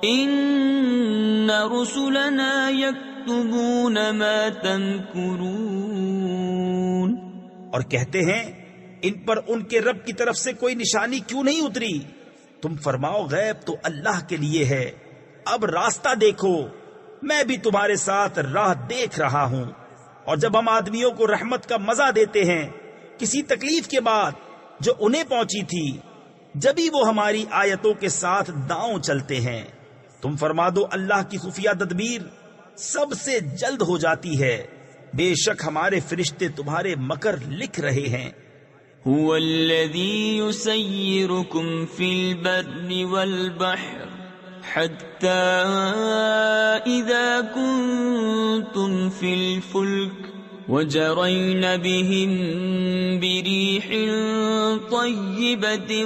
إن رسلنا يكتبون ما تمكرون. اور کہتے ہیں ان پر ان کے رب کی طرف سے کوئی نشانی کیوں نہیں اتری؟ تم فرماؤ غیب تو اللہ کے لیے ہے، اب راستہ دیکھو، میں بھی تمہارے ساتھ راہ دیکھ رہا ہوں. اور جب ہم آدمیوں کو رحمت کا مزہ دیتے ہیں کسی تکلیف کے بعد جو انہیں پہنچی تھی، جبھی وہ ہماری آیتوں کے ساتھ داؤں چلتے ہیں. تم فرما دو اللہ کی خفیہ تدبیر سب سے جلد ہو جاتی ہے، بے شک ہمارے فرشتے تمہارے مکر لکھ رہے ہیں. هو الذي يسيركم في البر والبحر حتى إذا كنتم في الفلك وجرين بهم بريح طيبة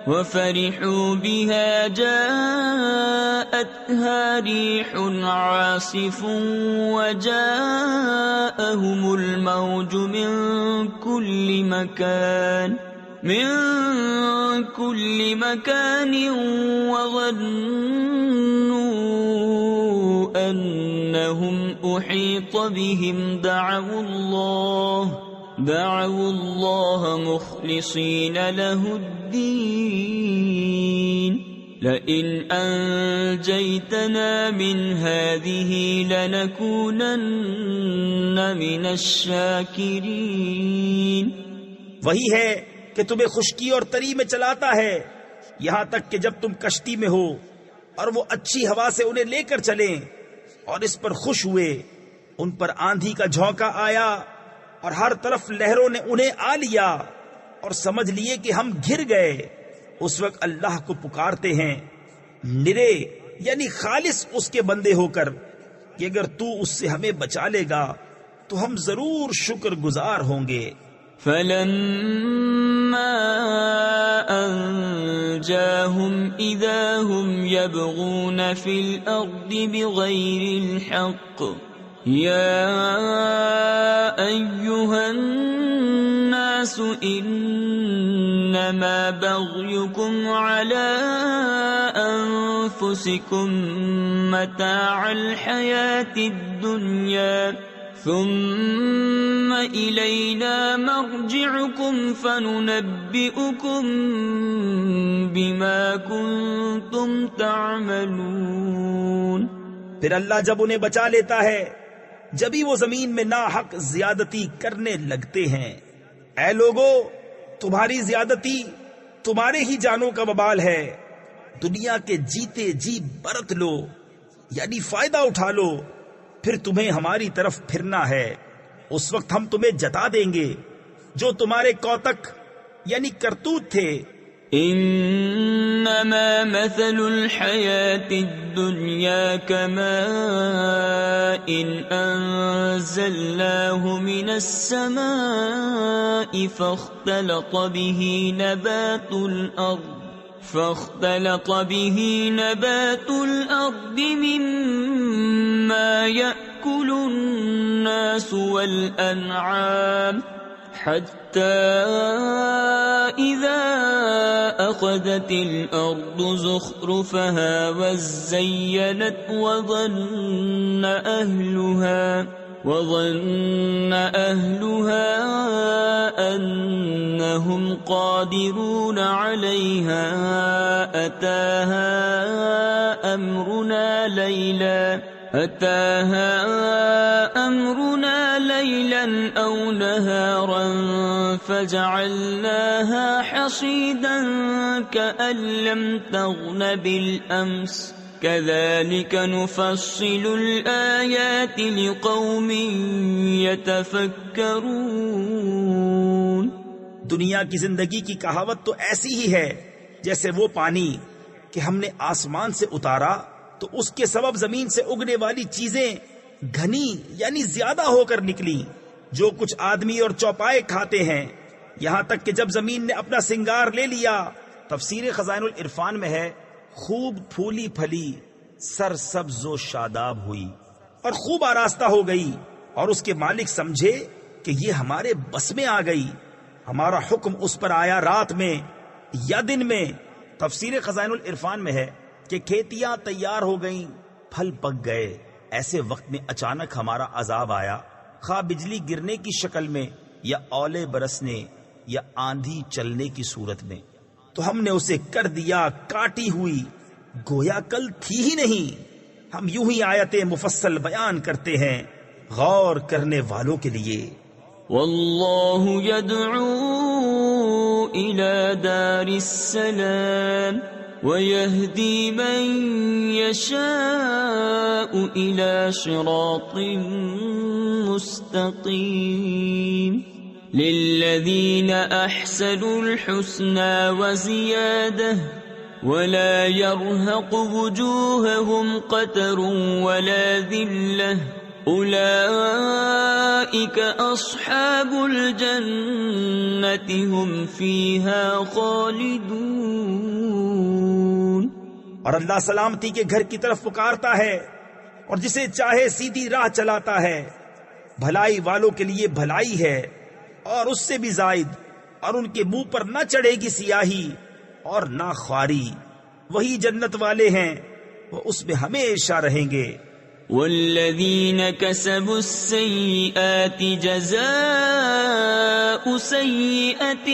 وفرحوا بها جاءتها ريح عاصف وجاءهم الموج من كل مكان وظنوا أنهم أحيط بهم دعوا الله مخلصين له الدين لئن أنجيتنا من هذه لنكونن من الشاكرين. وہی ہے کہ تمہیں خشکی اور تری میں چلاتا ہے یہاں تک کہ جب تم کشتی میں ہو اور وہ اچھی ہوا سے انہیں لے کر چلیں اور اس پر خوش ہوئے، ان پر آندھی کا جھونکا آیا اور ہر طرف لہروں نے انہیں آ لیا اور سمجھ لیے کہ ہم گر گئے. اس وقت اللہ کو پکارتے ہیں نرے یعنی خالص اس کے بندے ہو کر کہ اگر تو اس سے ہمیں بچا لے گا تو ہم ضرور شکر گزار ہوں گے. فلما أنجاهم إذا هم يبغون في الأرض بغير الحق يا أيها الناس إنما بغيكم على أنفسكم متاع الحياة الدنيا ثم إلينا مرجعكم فننبئكم بما كنتم تعملون. پھر اللہ جب انہیں بچا لیتا ہے جبھی وہ زمین میں ناحق زیادتی کرنے لگتے ہیں. اے لوگو تمہاری زیادتی تمہارے ہی جانوں کا وبال ہے. دنیا کے جیتے جی برت لو یعنی فائدہ اٹھا لو، پھر تمہیں ہماری طرف پھرنا ہے. اس وقت ہم تمہیں جتا دیں گے جو تمہارے کوتک یعنی کرتوت تھے. انما مثل الحياة الدنيا كماء انزلناه من السماء فاختلط به نبات الأرض مما يأكل الناس والأنعام حتى إذا أخذت الأرض زخرفها وزينت وظن أهلها أنهم قادرون عليها أتاها أمرنا ليلا أو نهارا فجعلناها حصيدا كأن لم تغن بالأمس كذلك نفصل الآيات لقوم يتفكرون. دنیا کی زندگی کی کہاوت تو ایسی ہی ہے جیسے وہ پانی کہ ہم نے آسمان سے اتارا تو اس کے سبب زمین سے اگنے والی چیزیں گھنی یعنی زیادہ ہو کر نکلی جو کچھ آدمی اور چوپائے کھاتے ہیں، یہاں تک کہ جب زمین نے اپنا سنگار لے لیا. تفسیر خزائن العرفان میں ہے خوب پھولی پھلی سر سبز و شاداب ہوئی اور خوب آراستہ ہو گئی اور اس کے مالک سمجھے کہ یہ ہمارے بس میں آ گئی ہمارا حکم اس پر آیا رات میں یا دن میں. تفسیر خزائن العرفان میں ہے کہ کھیتیاں تیار ہو گئیں، پھل پک گئے، ایسے وقت میں اچانک ہمارا عذاب آیا، خواہ بجلی گرنے کی شکل میں یا اولے برسنے یا آندھی چلنے کی صورت میں، تو ہم نے اسے کر دیا کاٹی ہوئی گویا کل تھی ہی نہیں. ہم یوں ہی آیتیں مفصل بیان کرتے ہیں غور کرنے والوں کے لیے. واللہ يدعو إلى دار السلام ويهدي من يشاء إلى صراط مستقيم للذين أحسنوا الحسنى وزيادة ولا يرهق وجوههم قتر ولا ذلة أولئك أصحاب الجنة هم فيها خالدون. اور اللہ سلامتی کے گھر کی طرف پکارتا ہے اور جسے چاہے سیدھی راہ چلاتا ہے. بھلائی والوں کے لیے بھلائی ہے اور اس سے بھی زائد، اور ان کے منہ پر نہ چڑھے گی سیاہی اور نہ خواری. وہی جنت والے ہیں، وہ اس میں ہمیشہ رہیں گے. والذین کسبوا السیئات جزاء سیئة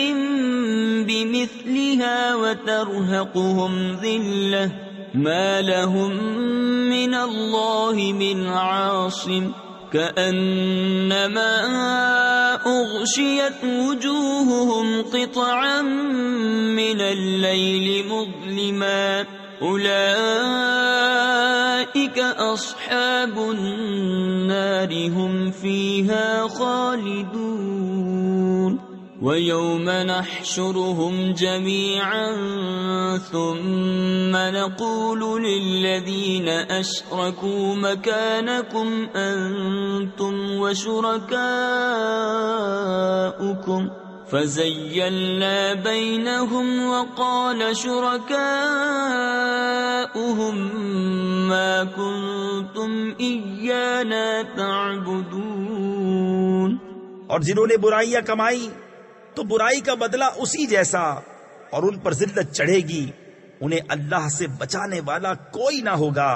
بمثلها وترهقهم ذلة ما لهم من اللہ من عاصم كأنما أغشيت وجوههم قطعا من الليل مظلما أولئك أصحاب النار هم فيها خالدون. ويوم نحشرهم جميعا ثم نقول للذين أشركوا مكانكم أنتم وشركاؤكم فزيّلنا بينهم وقال شركاؤهم ما كنتم إيانا تعبدون. اور جنہوں نے برائیاں کمائی تو برائی کا بدلہ اسی جیسا، اور ان پر ذلت چڑھے گی. انہیں اللہ سے بچانے والا کوئی نہ ہوگا،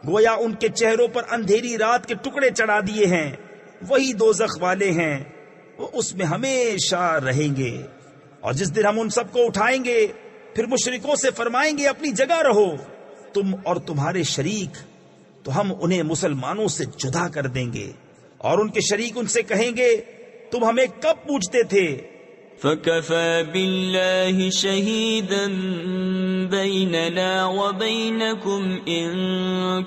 گویا ان کے چہروں پر اندھیری رات کے ٹکڑے چڑھا دیے ہیں. وہی دوزخ والے ہیں، وہ اس میں ہمیشہ رہیں گے. اور جس دن ہم ان سب کو اٹھائیں گے پھر مشرکوں سے فرمائیں گے اپنی جگہ رہو تم اور تمہارے شریک، تو ہم انہیں مسلمانوں سے جدا کر دیں گے. اور ان کے شریک ان سے کہیں گے تم ہمیں کب پوچھتے تھے؟ فَكَفَى بِاللَّهِ شَهِيدًا بَيْنَنَا وَبَيْنَكُمْ إِن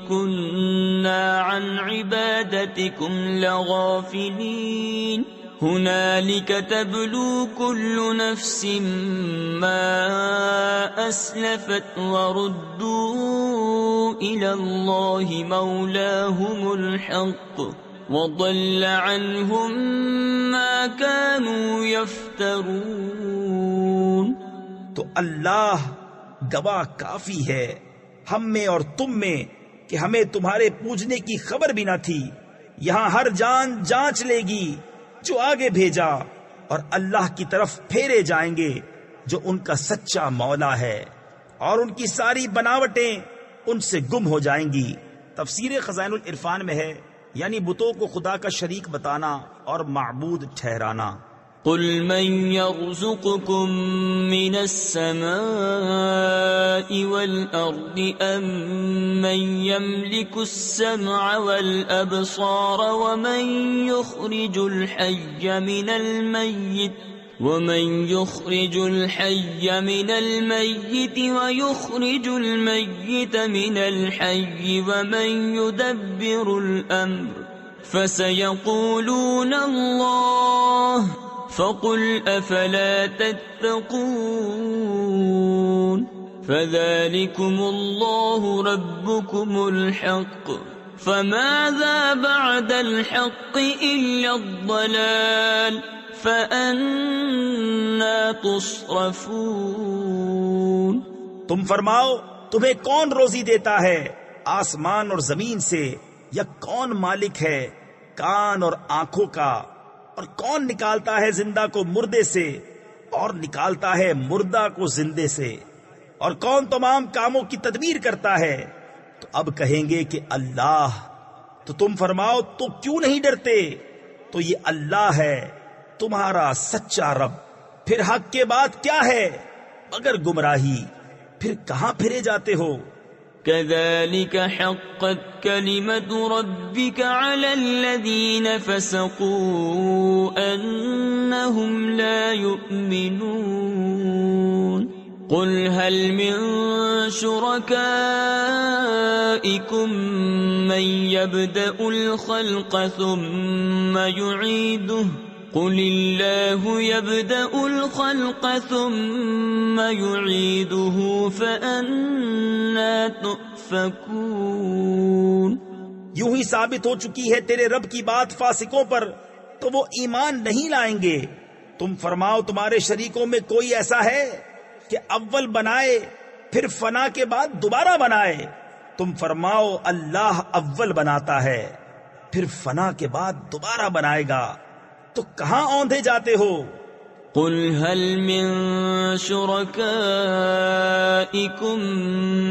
كُنَّا عَنْ عِبَادَتِكُمْ لَغَافِلِينَ. هُنَالِكَ تَبْلُو كُلُّ نَفْسٍ مَا أَسْلَفَتْ وَرُدُّوا إِلَى اللَّهِ مَوْلَاهُمُ الْحَقِّ وَضَلَّ عَنْهُمْ مَا كَانُوا يَفْتَرُونَ. تو اللہ گواہ کافی ہے ہم میں اور تم میں کہ ہمیں تمہارے پوجنے کی خبر بھی نہ تھی. یہاں ہر جان جانچ لے گی جو آگے بھیجا، اور اللہ کی طرف پھیرے جائیں گے جو ان کا سچا مولا ہے، اور ان کی ساری بناوٹیں ان سے گم ہو جائیں گی. تفسیر خزائن العرفان میں ہے یعنی بتوں کو خدا کا شریک بتانا اور معبود ٹھہرانا. قل من يرزقكم من السماء والأرض أم من يملك السمع والأبصار ومن يخرج الحي من الميت من الميت ويخرج الميت من الحي ومن يدبر الأمر فسيقولون الله فقل أفلا تتقون. فذلكم الله ربكم الحق فماذا بعد الحق إلا الضلال فأنا تصرفون. تم فرماؤ تمہیں کون روزی دیتا ہے آسمان اور زمین سے، یا کون مالک ہے کان اور آنکھوں کا؟ اور کون نکالتا ہے زندہ کو مردے سے اور نکالتا ہے مردہ کو زندے سے، اور کون تمام کاموں کی تدبیر کرتا ہے؟ تو اب کہیں گے کہ اللہ۔ تو تم فرماؤ تو کیوں نہیں ڈرتے؟ تو یہ اللہ ہے تمہارا سچا رب، پھر حق کے بعد کیا ہے مگر گمراہی، پھر کہاں پھرے جاتے ہو؟ كذلك حقت كلمة ربك على الذين فسقوا أنهم لا يؤمنون قل هل من شركائكم من يبدأ الخلق ثم يعيده قل الله يبدأ الخلق ثم يعيده فأنا تؤفكون۔ یوں ہی ثابت ہو چکی ہے تیرے رب کی بات فاسقوں پر، تو وہ ایمان نہیں لائیں گے۔ تم فرماؤ تمہارے شریکوں میں کوئی ایسا ہے کہ اول بنائے پھر فنا کے بعد دوبارہ بنائے؟ تم فرماؤ اللہ اول بناتا ہے پھر فنا کے بعد دوبارہ بنائے گا، تو کہاں اوندھے جاتے ہو؟ قل هل من شركائكم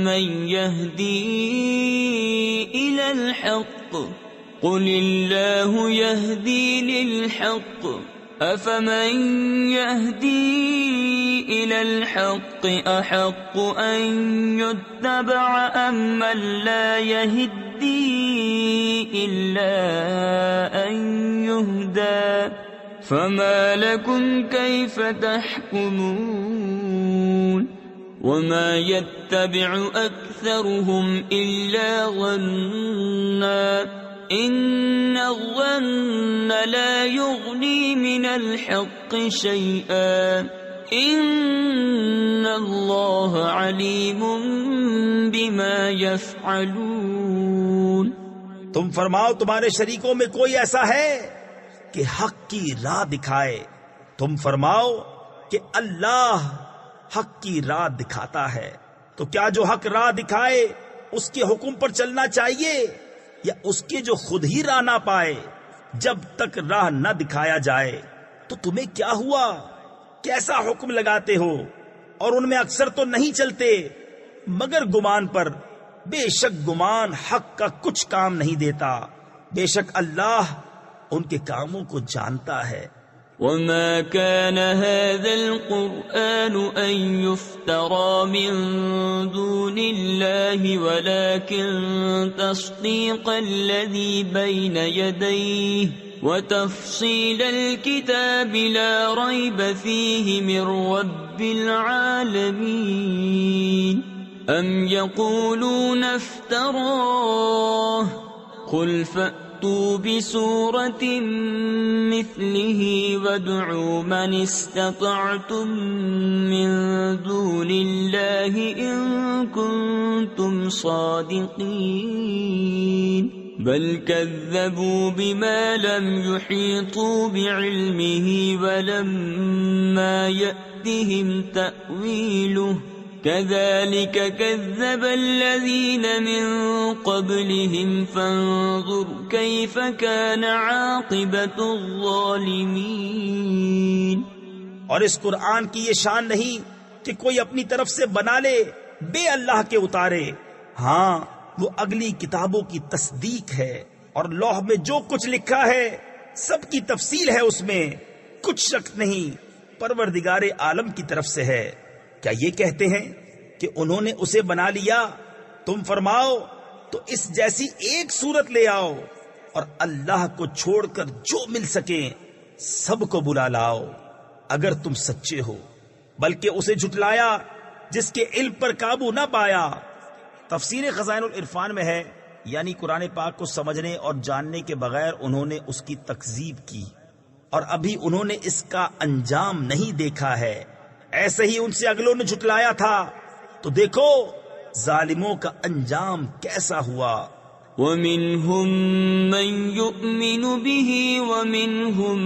من يهدي إلى الحق قل الله يهدي للحق أفمن يهدي إلى الحق أحق أن يتبع أم من لا يهدي إلا أن يهدى فما لكم كيف تحكمون وما يتبع أكثرهم إلا ظنا إن الظن لا يغني من الحق شيئا إن الله عليم بما يفعلون۔ تم فرماؤ تمہارے شریکوں میں کوئی ایسا ہے کہ حق کی راہ دکھائے؟ تم فرماؤ کہ اللہ حق کی راہ دکھاتا ہے، تو کیا جو حق راہ دکھائے اس کے حکم پر چلنا چاہیے یا اس کے جو خود ہی راہ نہ پائے؟ جب تک راہ نہ دکھایا جائے تو تمہیں کیا ہوا؟ کیسا حکم لگاتے ہو؟ اور ان میں اکثر تو نہیں چلتے مگر گمان پر۔ بے شک گمان حق کا کچھ کام نہیں دیتا، بے شک اللہ ان کے کاموں کو جانتا ہے۔ وما كان هذا القرآن أن يفترى من دون الله ولكن تصديق الذي بين يديه وتفصيل الكتاب لا ريب فيه من رب العالمين أم يقولون افتراه قل فأتوا بسورة مثله وادعوا من استطعتم من دون الله إن كنتم صادقين بل كذبوا بما لم يحيطوا بعلمه ولما يأتهم تأويله كذلك كذب الذين من قبلهم فانظر كيف كان عاقبة الظالمين۔ اور اس قرآن کی یہ شان نہیں کہ کوئی اپنی طرف سے بنا لے بے اللہ کے اتارے، ہاں وہ اگلی کتابوں کی تصدیق ہے، اور لوح میں جو کچھ لکھا ہے سب کی تفصیل ہے، اس میں کچھ شک نہیں، پروردگار عالم کی طرف سے ہے۔ کیا یہ کہتے ہیں کہ انہوں نے اسے بنا لیا؟ تم فرماؤ تو اس جیسی ایک صورت لے آؤ، اور اللہ کو چھوڑ کر جو مل سکے سب کو بلا لاؤ اگر تم سچے ہو، بلکہ اسے جھٹلایا جس کے علم پر قابو نہ پایا۔ تفسیر خزائن العرفان میں ہے، یعنی قرآن پاک کو سمجھنے اور جاننے کے بغیر انہوں نے اس کی تکذیب کی، اور ابھی انہوں نے اس کا انجام نہیں دیکھا ہے، ایسے ہی ان سے اگلوں نے جھٹلایا تھا، تو دیکھو ظالموں کا انجام کیسا ہوا۔ وَمِنْهُمْ مَنْ يُؤْمِنُ بِهِ وَمِنْهُمْ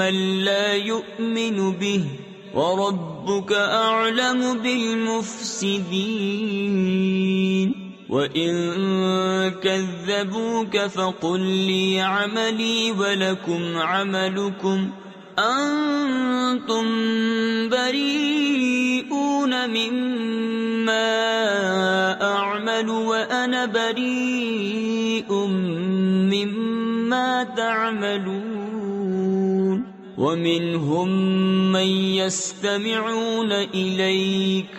مَنْ لَا يُؤْمِنُ بِهِ وَرَبُّكَ أَعْلَمُ بِالْمُفْسِدِينَ وَإِن كَذَّبُوكَ فَقُل لِّي عَمَلِي وَلَكُمْ عَمَلُكُمْ أَنتُم بَرِيئُونَ مِمَّا أَعْمَلُ وَأَنَا بَرِيءٌ مِّمَّا تَعْمَلُونَ وَمِنْهُم مَّن يَسْتَمِعُونَ إِلَيْكَ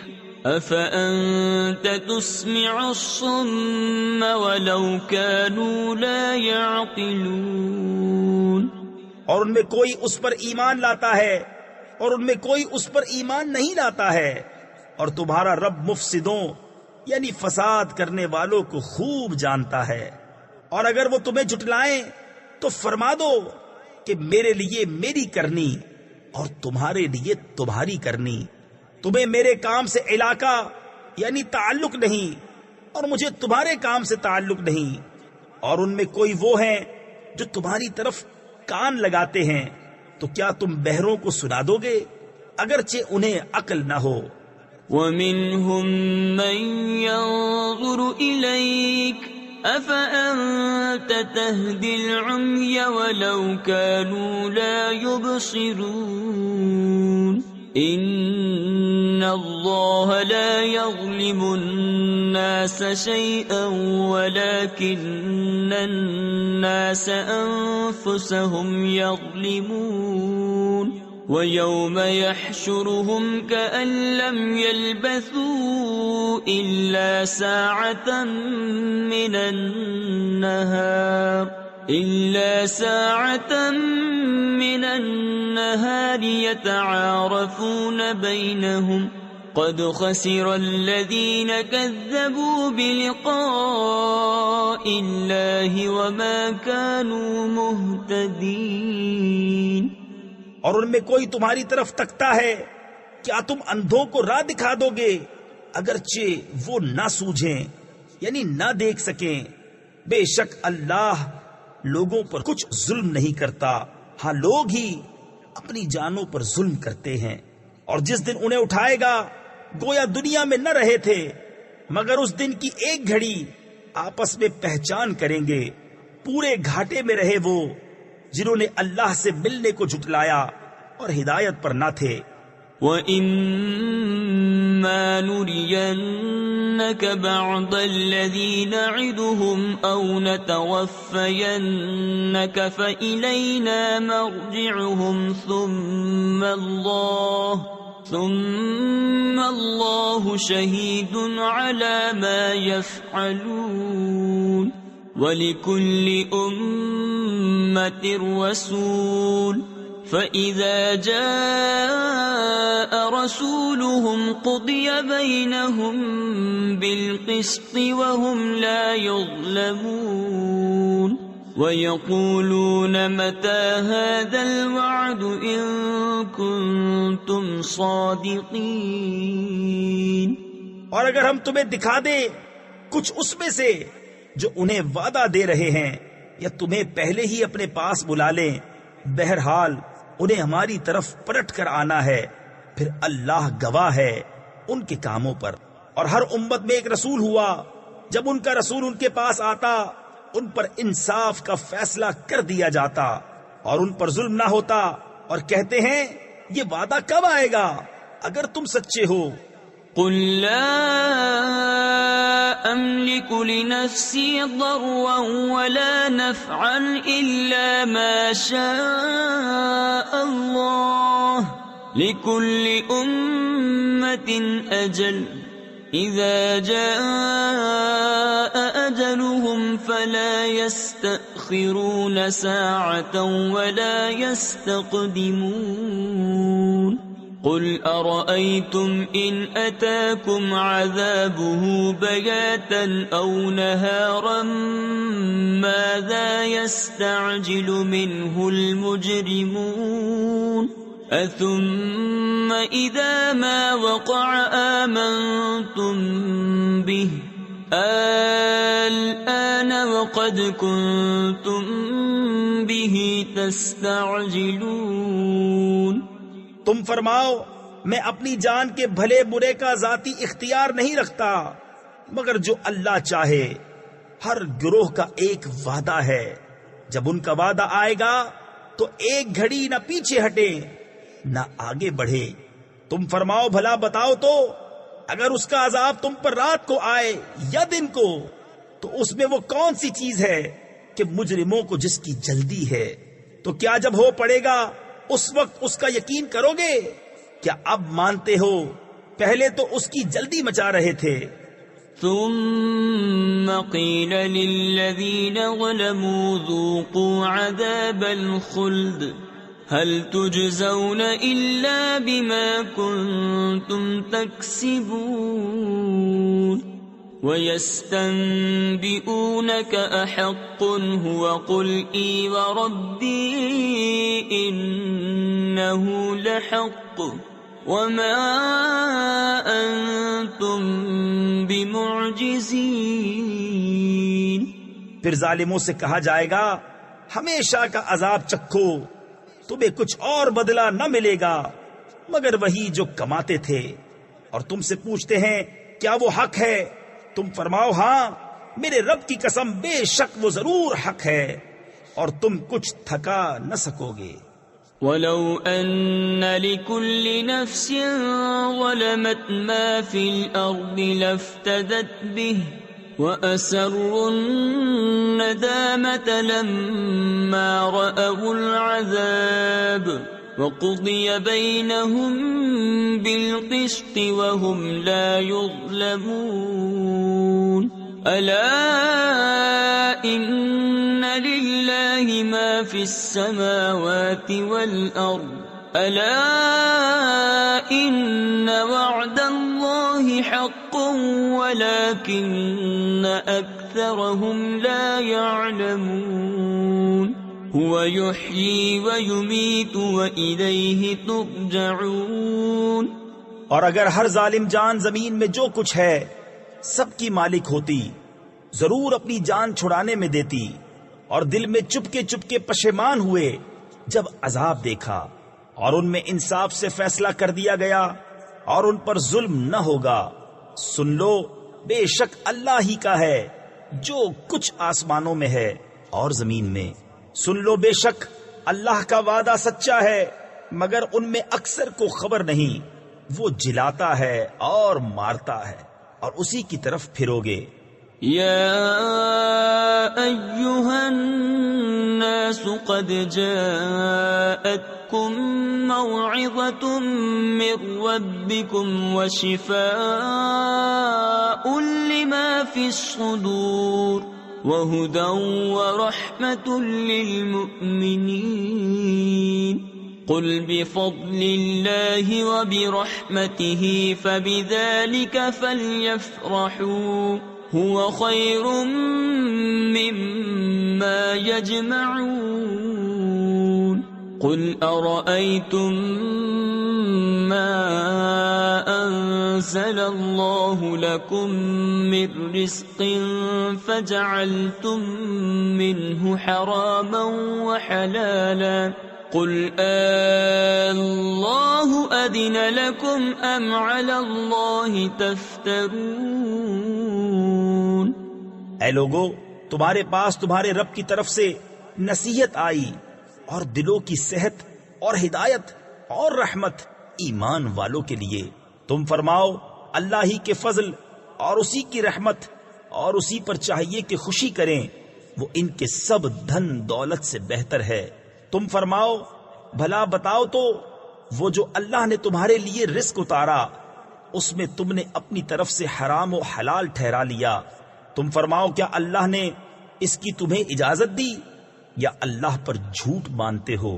أَفَأَنتَ تُسْمِعُ الصُّمَّ وَلَوْ كَانُوا لَا يَعْقِلُونَ اور ان میں کوئی اس پر ایمان لاتا ہے اور ان میں کوئی اس پر ایمان نہیں لاتا ہے، اور تمہارا رب مفسدوں یعنی فساد کرنے والوں کو خوب جانتا ہے۔ اور اگر وہ تمہیں جھٹلائیں تو فرما دو کہ میرے لیے میری کرنی اور تمہارے لیے تمہاری کرنی، تمہیں میرے کام سے علاقہ یعنی تعلق نہیں اور مجھے تمہارے کام سے تعلق نہیں۔ اور ان میں کوئی وہ ہیں جو تمہاری طرف کان لگاتے ہیں، تو کیا تم بہروں کو سنا دو گے اگرچہ انہیں عقل نہ ہو؟ وَمِنْهُمْ مَنْ يَنظُرُ إِلَيْكَ أَفَأَنْتَ تَهْدِي الْعُمْيَ وَلَوْ كَانُوا لَا يُبْصِرُونَ إِنَّ اللَّهَ لَا يَظْلِمُ النَّاسَ شَيْئًا وَلَكِنَّ النَّاسَ أَنفُسَهُمْ يَظْلِمُونَ وَيَوْمَ يَحْشُرُهُمْ كَأَن لَّمْ يَلْبَثُوا إِلَّا سَاعَةً مِّنَ النَّهَارِ يَتَعَارَفُونَ بَيْنَهُمْ قَدْ خَسِرَ الَّذِينَ كَذَّبُوا بِلِقَاءِ اللَّهِ وَمَا كَانُوا مُهْتَدِينَ اور ان میں کوئی تمہاری طرف تکتا ہے، کیا تم اندھوں کو راہ دکھا دو گے اگرچہ وہ نہ سوجھیں یعنی نہ دیکھ سکیں؟ بے شک اللہ لوگوں پر کچھ ظلم نہیں کرتا، ہاں لوگ ہی اپنی جانوں پر ظلم کرتے ہیں۔ اور جس دن انہیں اٹھائے گا گویا دنیا میں نہ رہے تھے، مگر اس دن کی ایک گھڑی آپس میں پہچان کریں گے۔ پورے گھاٹے میں رہے وہ جنہوں نے اللہ سے ملنے کو جھٹلایا اور ہدایت پر نہ تھے۔ وَإِمَّا نُرِيَنَّكَ بَعْضَ الَّذِي نَعِدُهُمْ أَوْ نَتَوَفَّيَنَّكَ فَإِلَيْنَا مَرْجِعُهُمْ ثُمَّ اللَّهُ شَهِيدٌ عَلَى مَا يَفْعَلُونَ وَلِكُلِّ أُمَّةٍ رَسُولٌ فَإِذَا جَاءَ رَسُولُهُمْ قُضِيَ بَيْنَهُمْ بِالْقِسْطِ وَهُمْ لَا يُظْلَمُونَ وَيَقُولُونَ مَتَى هَذَا الْوَعْدُ إِن كُنتُمْ صَادِقِينَ اور اگر ہم تمہیں دکھا دیں کچھ اس میں سے جو انہیں وعدہ دے رہے ہیں، یا تمہیں پہلے ہی اپنے پاس بلا لیں، بہرحال انہیں ہماری طرف پلٹ کر آنا ہے، پھر اللہ گواہ ہے ان کے کاموں پر۔ اور ہر امت میں ایک رسول ہوا، جب ان کا رسول ان کے پاس آتا ان پر انصاف کا فیصلہ کر دیا جاتا اور ان پر ظلم نہ ہوتا، اور کہتے ہیں یہ وعدہ کب آئے گا اگر تم سچے ہو؟ قُل لَّا أَمْلِكُ لِنَفْسِي ضَرًّا وَلَا نَفْعًا إِلَّا مَا شَاءَ اللَّهُ لِكُلِّ أُمَّةٍ أَجَلٌ إِذَا جَاءَ أَجَلُهُمْ فَلَا يَسْتَأْخِرُونَ سَاعَةً وَلَا يَسْتَقْدِمُونَ قُلْ أَرَأَيْتُمْ إِنْ أَتَاكُمْ عَذَابُهُ بَيَاتًا أَوْ نَهَارًا مَاذَا يَسْتَعْجِلُ مِنْهُ الْمُجْرِمُونَ أَثُمَّ إِذَا مَا وَقَعَ آمَنْتُمْ بِهِ الْآنَ وَقَدْ كُنْتُمْ بِهِ تَسْتَعْجِلُونَ تم فرماؤ میں اپنی جان کے بھلے برے کا ذاتی اختیار نہیں رکھتا، مگر جو اللہ چاہے. ہر گروہ کا ایک وعدہ ہے، جب ان کا وعدہ آئے گا تو ایک گھڑی نہ پیچھے ہٹے نہ آگے بڑھے. تم فرماؤ بھلا بتاؤ تو، اگر اس کا عذاب تم پر رات کو آئے یا دن کو، تو اس میں وہ کون سی چیز ہے کہ مجرموں کو جس کی جلدی ہے؟ تو کیا جب ہو پڑے گا اس وقت اس کا یقین کرو گے؟ کیا اب مانتے ہو؟ پہلے تو اس کی جلدی مچا رہے تھے. ثم قيل للذين ظلموا ذوقوا عذاب الخلد هل تجزون إلا بما كنتم تكسبون ويستنبئونك أحق هو قل إي وربي إنه لحق وما أنتم بمعجزين. پھر ظالموں سے کہا جائے گا ہمیشہ کا عذاب چکھو، تمہیں کچھ اور بدلہ نہ ملے گا مگر وہی جو کماتے تھے. اور تم سے پوچھتے ہیں کیا وہ حق ہے؟ تم فرماؤ ہاں میرے رب کی قسم بے شک وہ ضرور حق ہے، اور تم کچھ تھکا نہ سکو گے. ولو أن لكل نفس ظلمت ما في الأرض لافتدت به وأسروا الندامة لما رأوا العذاب وقضي بينهم بالقسط وهم لا يظلمون. ألا إن لله ما في السماوات والأرض ألا إن وعد الله حق ولكن أكثرهم لا يعلمون. هو يحيي ويميت وإليه ترجعون. اور اگر ہر ظالم جان زمین میں جو کچھ ہے سب کی مالک ہوتی، ضرور اپنی جان چھڑانے میں دیتی، اور دل میں چپکے پشیمان ہوئے جب عذاب دیکھا، اور ان میں انصاف سے فیصلہ کر دیا گیا اور ان پر ظلم نہ ہوگا. سن لو بے شک اللہ ہی کا ہے جو کچھ آسمانوں میں ہے اور زمین میں. سن لو بے شک اللہ کا وعدہ سچا ہے، مگر ان میں اکثر کو خبر نہیں. وہ جلاتا ہے اور مارتا ہے، اور اسی کی طرف پھرو گے. يا أيها الناس قد جاءتكم موعظة من ربكم وشفاء لما في الصدور وهدى ورحمة للمؤمنين. قل بفضل الله وبرحمته فبذلك فليفرحوا هو خير مما يجمعون. قل أرأيتم ما أنزل الله لكم من رزق فجعلتم منه حراما وحلالا قل الله أذن لكم أم على الله تفترون. اے لوگو، تمہارے پاس تمہارے رب کی طرف سے نصیحت آئی اور دلوں کی صحت اور ہدایت اور رحمت ایمان والوں کے لیے. تم فرماؤ اللہ ہی کے فضل اور اسی کی رحمت اور اسی پر چاہیے کہ خوشی کریں، وہ ان کے سب دھن دولت سے بہتر ہے. تم فرماؤ بھلا بتاؤ تو، وہ جو اللہ نے تمہارے لیے رزق اتارا اس میں تم نے اپنی طرف سے حرام و حلال ٹھہرا لیا. تم فرماؤ کیا اللہ نے اس کی تمہیں اجازت دی یا اللہ پر جھوٹ مانتے ہو؟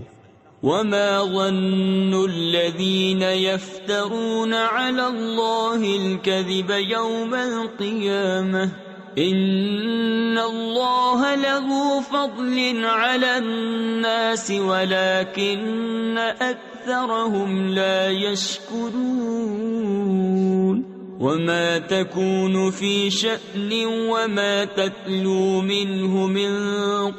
وما ظن الذين يفترون على الله الكذب يوم القيامة إن الله له فضل على الناس ولكن أكثرهم لا يشكرون. وما تكون في شأن وما تتلو منه من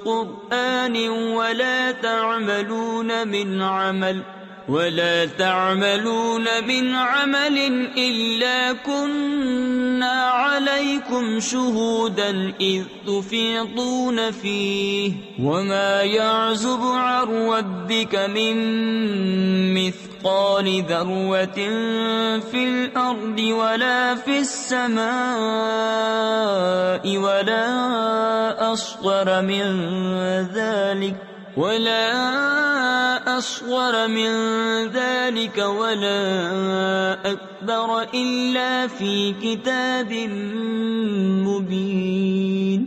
قرآن ولا تعملون من عمل ولا تعملون من عمل إلا كنا عليكم شهودا إذ تفيضون فيه وما يعزب عن ربك من مثقال ذرة في الأرض ولا في السماء ولا أصغر من ذلك ولا أكبر إلا في كتاب مبين۔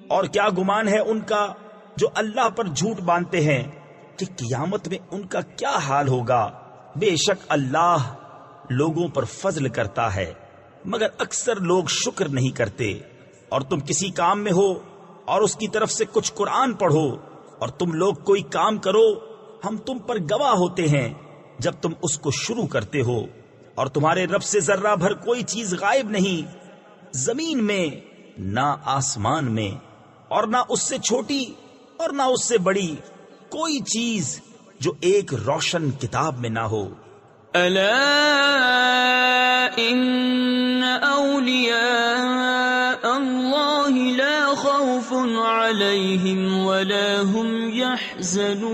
اور کیا گمان ہے ان کا جو اللہ پر جھوٹ باندھتے ہیں کہ قیامت میں ان کا کیا حال ہوگا؟ بے شک اللہ لوگوں پر فضل کرتا ہے مگر اکثر لوگ شکر نہیں کرتے۔ اور تم کسی کام میں ہو اور اس کی طرف سے کچھ قرآن پڑھو اور تم لوگ کوئی کام کرو، ہم تم پر گواہ ہوتے ہیں جب تم اس کو شروع کرتے ہو، اور تمہارے رب سے ذرہ بھر کوئی چیز غائب نہیں، زمین میں نہ آسمان میں، اور نہ اس سے چھوٹی اور نہ اس سے بڑی کوئی چیز جو ایک روشن کتاب میں نہ ہو۔ ألا إن أولياء الله لا خوف عليهم ولا هم يحزنون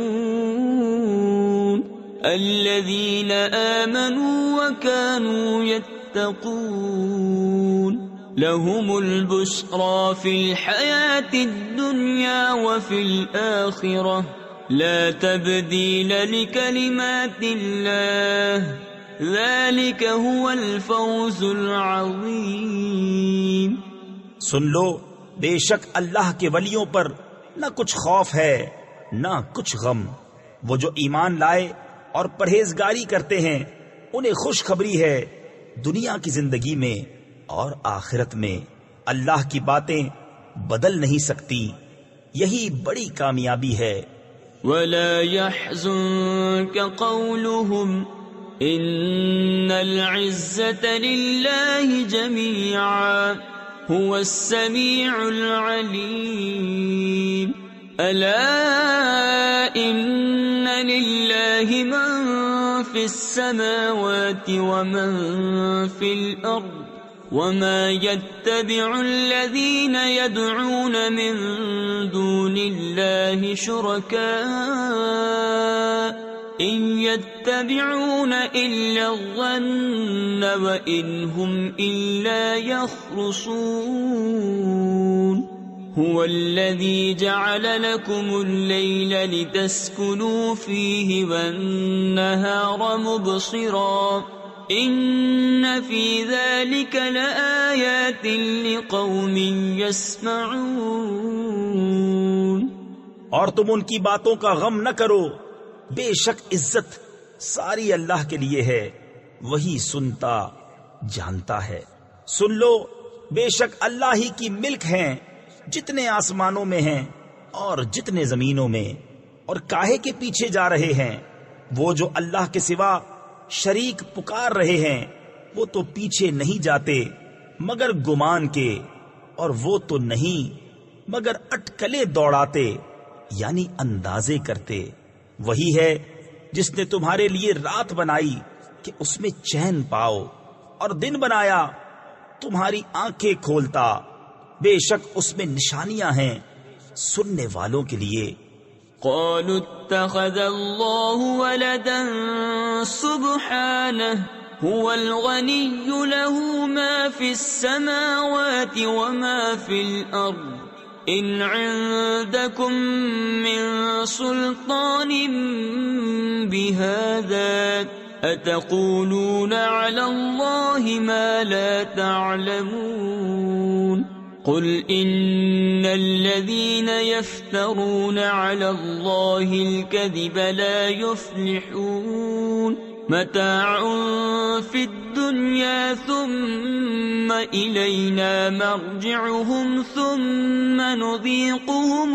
الذين آمنوا وكانوا يتقون لهم البشرى في الحياة الدنيا وفي الآخرة لا تبديل لكلمات الله ذلك هو الفوز العظيم۔ سن لو، بے شک اللہ کے ولیوں پر نہ کچھ خوف ہے نہ کچھ غم، وہ جو ایمان لائے اور پرہیزگاری کرتے ہیں انہیں خوشخبری ہے دنیا کی زندگی میں اور آخرت میں، اللہ کی باتیں بدل نہیں سکتی، یہی بڑی کامیابی ہے۔ ولا يحزنك قولهم إن العزة لله جميعا هو السميع العليم ألا إن لله من في السماوات ومن في الأرض وما يتبع الذين يدعون من دون الله شركاء إن يتبعون إلا الظن وإن هم إلا يخرصون هو الذي جعل لكم الليل لتسكنوا فيه والنهار مبصرا إن في ذلك لآيات لقوم يسمعون۔ اور تم ان کی باتوں کا غم نہ کرو، بے شک عزت ساری اللہ کے لیے ہے، وہی سنتا جانتا ہے۔ سن لو، بے شک اللہ ہی کی ملک ہیں جتنے آسمانوں میں ہیں اور جتنے زمینوں میں، اور کاہے کے پیچھے جا رہے ہیں؟ وہ جو اللہ کے سوا شریک پکار رہے ہیں وہ تو پیچھے نہیں جاتے مگر گمان کے، اور وہ تو نہیں مگر اٹکلے دوڑاتے یعنی اندازے کرتے۔ وہی ہے جس نے تمہارے لیے رات بنائی کہ اس میں چین پاؤ، اور دن بنایا تمہاری آنکھیں کھولتا، بے شک اس میں نشانیاں ہیں سننے والوں کے لیے۔ قالوا اتخذ الله ولدا سبحانه هو الغني له ما في السماوات وما في الأرض إن عندكم من سلطان بهذا أتقولون على الله ما لا تعلمون قل إن الذين يفترون على الله الكذب لا يفلحون متاع في الدنيا ثم إلينا مرجعهم ثم نذيقهم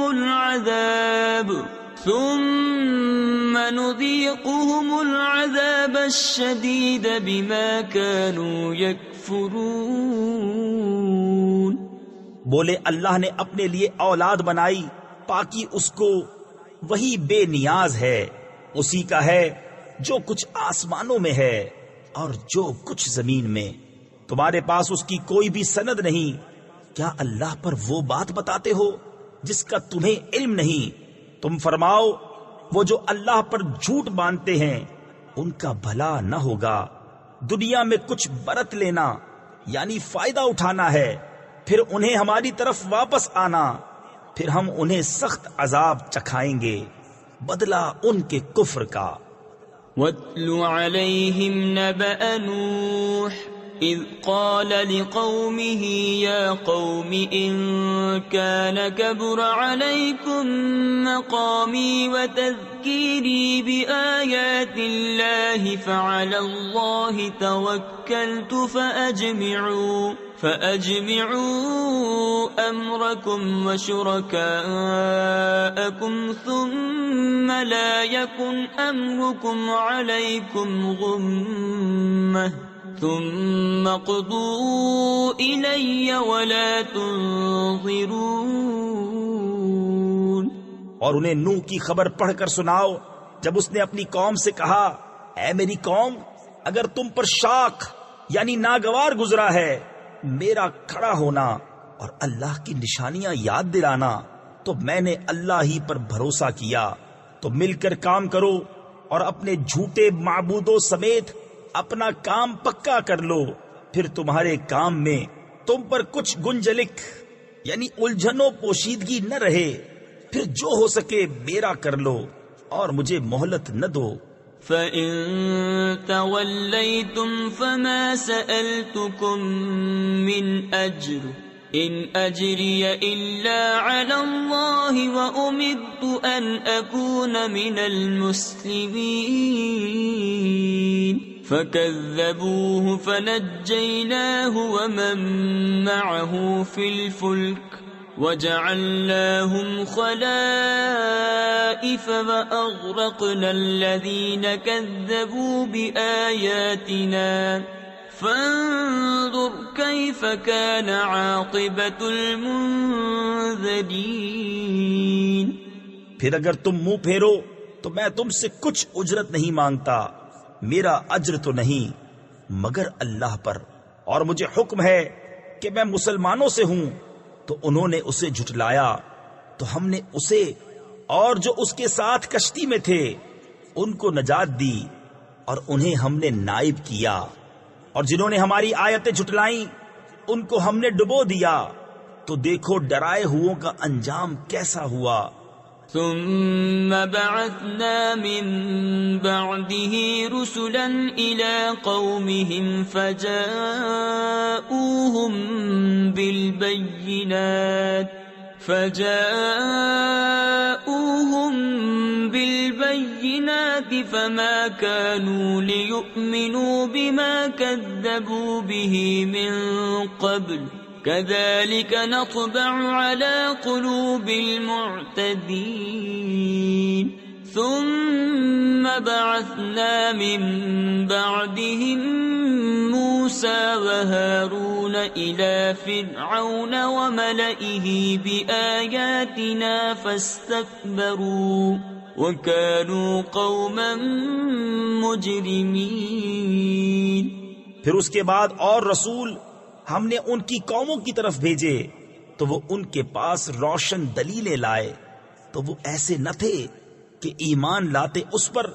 العذاب الشديد بما كانوا يكفرون۔ بولے اللہ نے اپنے لیے اولاد بنائی، پاکی اس کو، وہی بے نیاز ہے، اسی کا ہے جو کچھ آسمانوں میں ہے اور جو کچھ زمین میں، تمہارے پاس اس کی کوئی بھی سند نہیں، کیا اللہ پر وہ بات بتاتے ہو جس کا تمہیں علم نہیں؟ تم فرماؤ وہ جو اللہ پر جھوٹ باندھتے ہیں ان کا بھلا نہ ہوگا، دنیا میں کچھ برت لینا یعنی فائدہ اٹھانا ہے، پھر انہیں ہماری طرف واپس آنا، پھر ہم انہیں سخت عذاب چکھائیں گے بدلہ ان کے کفر کا۔ وَاتْلُ عَلَيْهِمْ نَبَأَ نُوحٍ إِذْ قَالَ لِقَوْمِهِ يَا قَوْمِ إِن كَانَ كَبُرَ عَلَيْكُمْ مَقَامِي وَتَذْكِيرِي بِآيَاتِ اللَّهِ فَعَلَى اللَّهِ تَوَكَّلْتُ فَأَجْمِعُوا أَمْرَكُمْ وَشُرَكَاءَكُمْ ثُمَّ لَا يَكُنْ أَمْرُكُمْ عَلَيْكُمْ غُمَّةً ثم قضوا إلي ولا تنظرون۔ اور انہیں نوح کی خبر پڑھ کر سناؤ جب اس نے اپنی قوم سے کہا، اے میری قوم، اگر تم پر شاک یعنی ناگوار گزرا ہے میرا کھڑا ہونا اور اللہ کی نشانیاں یاد دلانا، تو میں نے اللہ ہی پر بھروسہ کیا، تو مل کر کام کرو اور اپنے جھوٹے معبودوں سمیت اپنا کام پکا کر لو، پھر تمہارے کام میں تم پر کچھ گنجلک یعنی الجھن و پوشیدگی نہ رہے، پھر جو ہو سکے میرا کر لو اور مجھے مہلت نہ دو۔ فَإِن تَوَلَّيْتُمْ فَمَا سَأَلْتُكُمْ مِنْ أَجْرٍ إِنْ أَجْرِيَ إِلَّا عَلَى اللَّهِ وَأُمِرْتُ أَنْ أَكُونَ مِنَ الْمُسْلِمِينَ فَكَذَّبُوهُ فَنَجَّيْنَاهُ وَمَن مَّعَهُ فِي الْفُلْكِ وَجَعَلْنَاهُمْ خَلَائِفَ وَأَغْرَقْنَا الَّذِينَ كَذَّبُوا بِآيَاتِنَا فَانظُرْ كَيْفَ كَانَ عَاقِبَةُ الْمُنذَرِينَ۔ پھر اگر تم منہ پھیرو تو میں تم سے کچھ اجرت نہیں مانگتا، میرا اجر تو نہیں مگر اللہ پر، اور مجھے حکم ہے کہ میں مسلمانوں سے ہوں۔ تو انہوں نے اسے جھٹلایا تو ہم نے اسے اور جو اس کے ساتھ کشتی میں تھے ان کو نجات دی، اور انہیں ہم نے نائب کیا، اور جنہوں نے ہماری آیتیں جھٹلائیں ان کو ہم نے ڈبو دیا، تو دیکھو ڈرائے ہووں کا انجام کیسا ہوا۔ ثم بعثنا من بعده رسلا إلى قومهم فجاءوهم بالبينات فما كانوا ليؤمنوا بما كذبوا به من قبل كذلك نطبع على قلوب المعتدين ثم بعثنا من بعدهم موسى وهارون إلى فرعون وملئه بآياتنا فاستكبروا وكانوا قوما مجرمين۔ پھر اس کے بعد اور رسول ہم نے ان کی قوموں کی طرف بھیجے تو وہ ان کے پاس روشن دلیلیں لائے، تو وہ ایسے نہ تھے کہ ایمان لاتے اس پر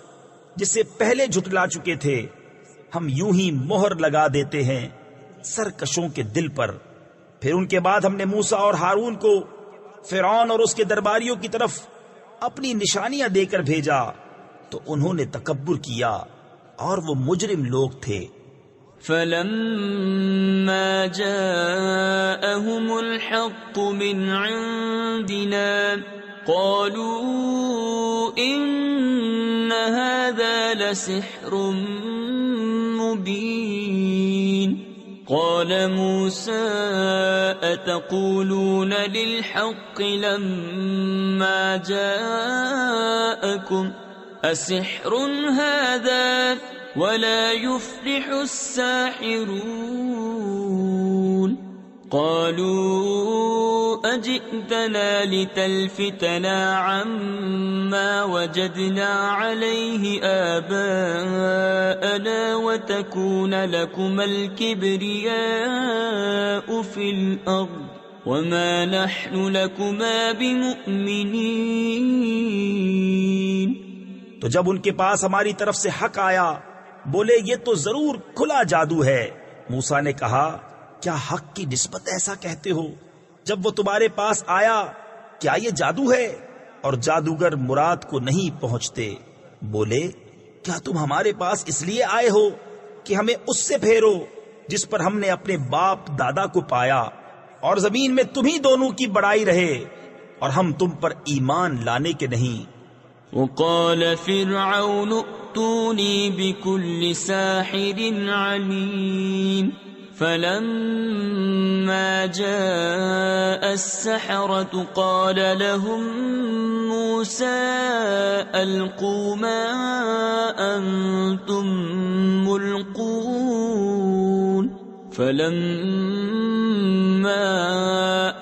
جسے پہلے جھٹلا چکے تھے۔ ہم یوں ہی مہر لگا دیتے ہیں سرکشوں کے دل پر۔ پھر ان کے بعد ہم نے موسیٰ اور ہارون کو فرعون اور اس کے درباریوں کی طرف اپنی نشانیاں دے کر بھیجا، تو انہوں نے تکبر کیا اور وہ مجرم لوگ تھے۔ فَلَمَّا جَاءَهُمُ الْحَقُّ مِنْ عِنْدِنَا قَالُوا إِنَّ هَذَا لَسِحْرٌ مُبِينٌ قَالَ مُوسَى أَتَقُولُونَ لِلْحَقِّ لَمَّا جَاءَكُمْ أَسِحْرٌ هَذَا وَلَا يُفْلِحُ السَّاحِرُونَ۔ قالوا أجئتنا لتلفتنا عما وجدنا عليه آباءنا وتكون لكما الكبرياء في الأرض وما نحن لكما بمؤمنين. تو جب ان کے پاس ہماری طرف سے حق آیا بولے یہ تو ضرور کھلا جادو ہے. موسیٰ نے کہا کیا حق کی نسبت ایسا کہتے ہو؟ جب وہ تمہارے پاس آیا کیا یہ جادو ہے؟ اور جادوگر مراد کو نہیں پہنچتے. بولے کیا تم ہمارے پاس اس لیے آئے ہو کہ ہمیں اس سے پھیرو جس پر ہم نے اپنے باپ دادا کو پایا اور زمین میں تمہیں دونوں کی بڑائی رہے اور ہم تم پر ایمان لانے کے نہیں. وقال فرعون ائتوني بكل ساحر عليم. فلما جاء السحرة قال لهم موسى ألقوا ما أنتم ملقون. فلما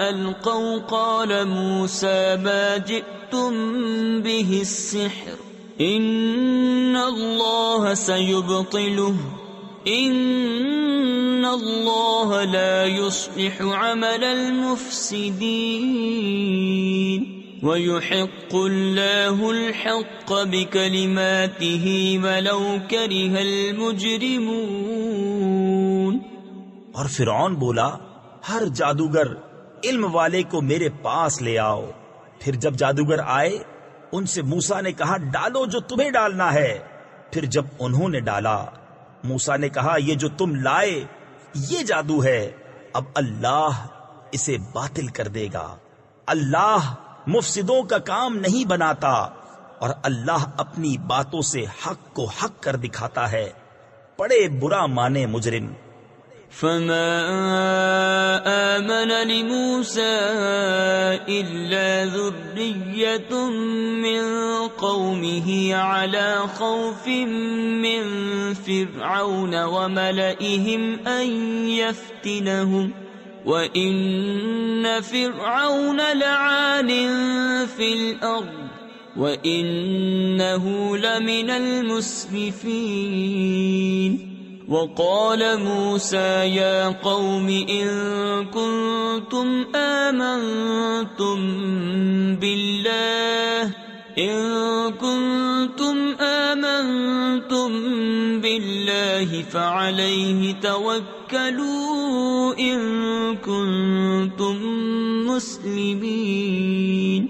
ألقوا قال موسى ما جئتم به السحر إن الله سيبطله إن الله لا يصلح عمل المفسدين ويحق الله الحق بكلماته ولو كره المجرمون. اور فرعون بولا ہر جادوگر علم والے کو میرے پاس لے آؤ. پھر جب جادوگر آئے ان سے موسیٰ نے کہا ڈالو جو تمہیں ڈالنا ہے. پھر جب انہوں نے ڈالا موسیٰ نے کہا یہ جو تم لائے یہ جادو ہے. اب اللہ اسے باطل کر دے گا. اللہ مفسدوں کا کام نہیں بناتا اور اللہ اپنی باتوں سے حق کو حق کر دکھاتا ہے. بڑے برا مانے مجرم. فما آمن لموسى إلا ذرية من قومه على خوف من فرعون وملئهم أن يفتنهم وإن فرعون لعال في الأرض وإنه لمن المسرفين. وقال موسى يا قوم إن كنتم آمنتم بالله فعليه توكلوا إن كنتم مسلمين.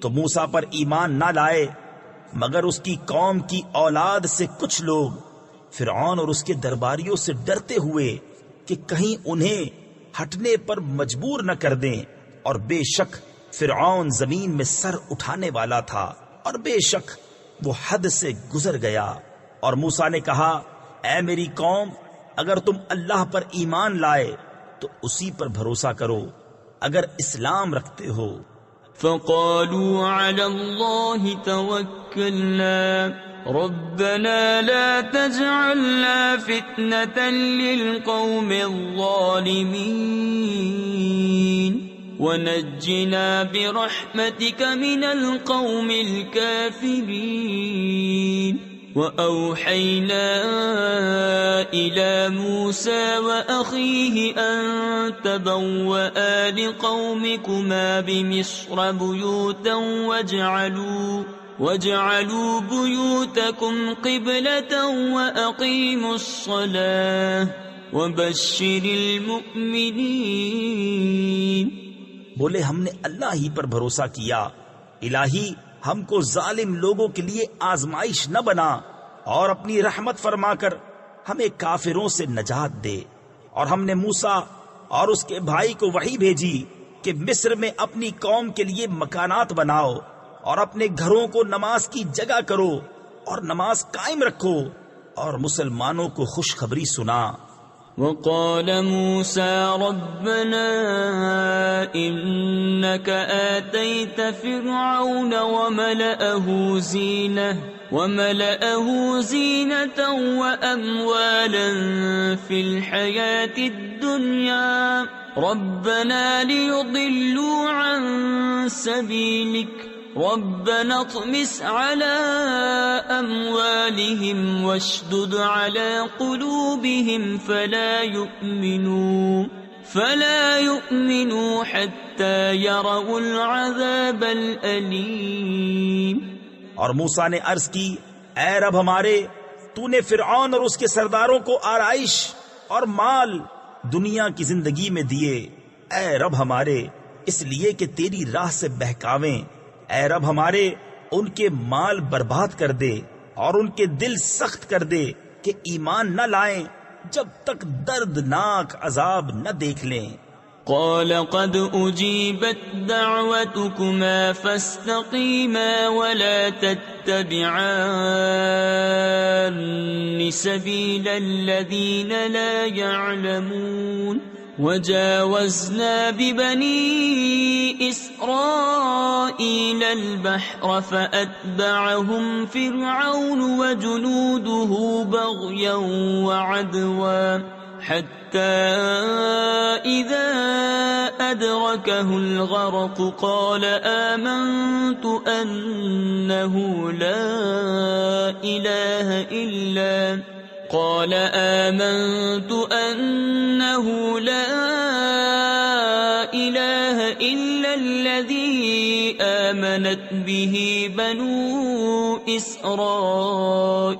تو موسیٰ پر ایمان نہ لائے مگر اس کی قوم کی اولاد سے کچھ لوگ فرعون اور اس کے درباریوں سے ڈرتے ہوئے کہ کہیں انہیں ہٹنے پر مجبور نہ کر دیں. اور بے شک فرعون زمین میں سر اٹھانے والا تھا اور بے شک وہ حد سے گزر گیا. اور موسیٰ نے کہا اے میری قوم اگر تم اللہ پر ایمان لائے تو اسی پر بھروسہ کرو اگر اسلام رکھتے ہو. فقالوا على الله توكلنا ربنا لا تجعلنا فتنة للقوم الظالمين ونجنا برحمتك من القوم الكافرين. وأوحينا إلى موسى وأخيه أن تبوأ لقومكما بمصر بيوتا واجعلوا بيوتكم قبلة وأقيموا الصلاة وبشر المؤمنين. بولے ہم نے اللہ ہی پر بھروسہ کیا. الہی ہم کو ظالم لوگوں کے لیے آزمائش نہ بنا اور اپنی رحمت فرما کر ہمیں کافروں سے نجات دے. اور ہم نے موسیٰ اور اس کے بھائی کو وحی بھیجی کہ مصر میں اپنی قوم کے لیے مکانات بناؤ اور اپنے گھروں کو نماز کی جگہ کرو اور نماز قائم رکھو اور مسلمانوں کو خوشخبری سنا. وقال موسى ربنا إنك آتيت فرعون وملأه زينة وملأه زينة وأموالا في الحياة الدنيا ربنا ليضلوا عن سبيلك ربنا اطمس على أموالهم واشدد على قلوبهم فلا يؤمنوا حتى يروا العذاب الأليم. اور موسیٰ نے عرض کی، اے رب ہمارے، تو نے فرعون اور اس کے سرداروں کو آرائش اور مال دنیا کی زندگی میں دیے، اے رب ہمارے، اس لیے کہ تیری راہ سے بہکاویں. اے رب ہمارے، ان کے مال برباد کر دے اور ان کے دل سخت کر دے کہ ایمان نہ لائیں جب تک دردناک عذاب نہ دیکھ لیں. قال قد أجيبت دعوتكما فاستقيما ولا تتبعان سبيل الذين لا يعلمون. وجاوزنا ببني إسرائيل البحر فأتبعهم فرعون وجنوده بغيا وعدوا حتى إذا أدركه الغرق قال آمنت أنه لا إله إلا الذي آمنت به بنو إسرائيل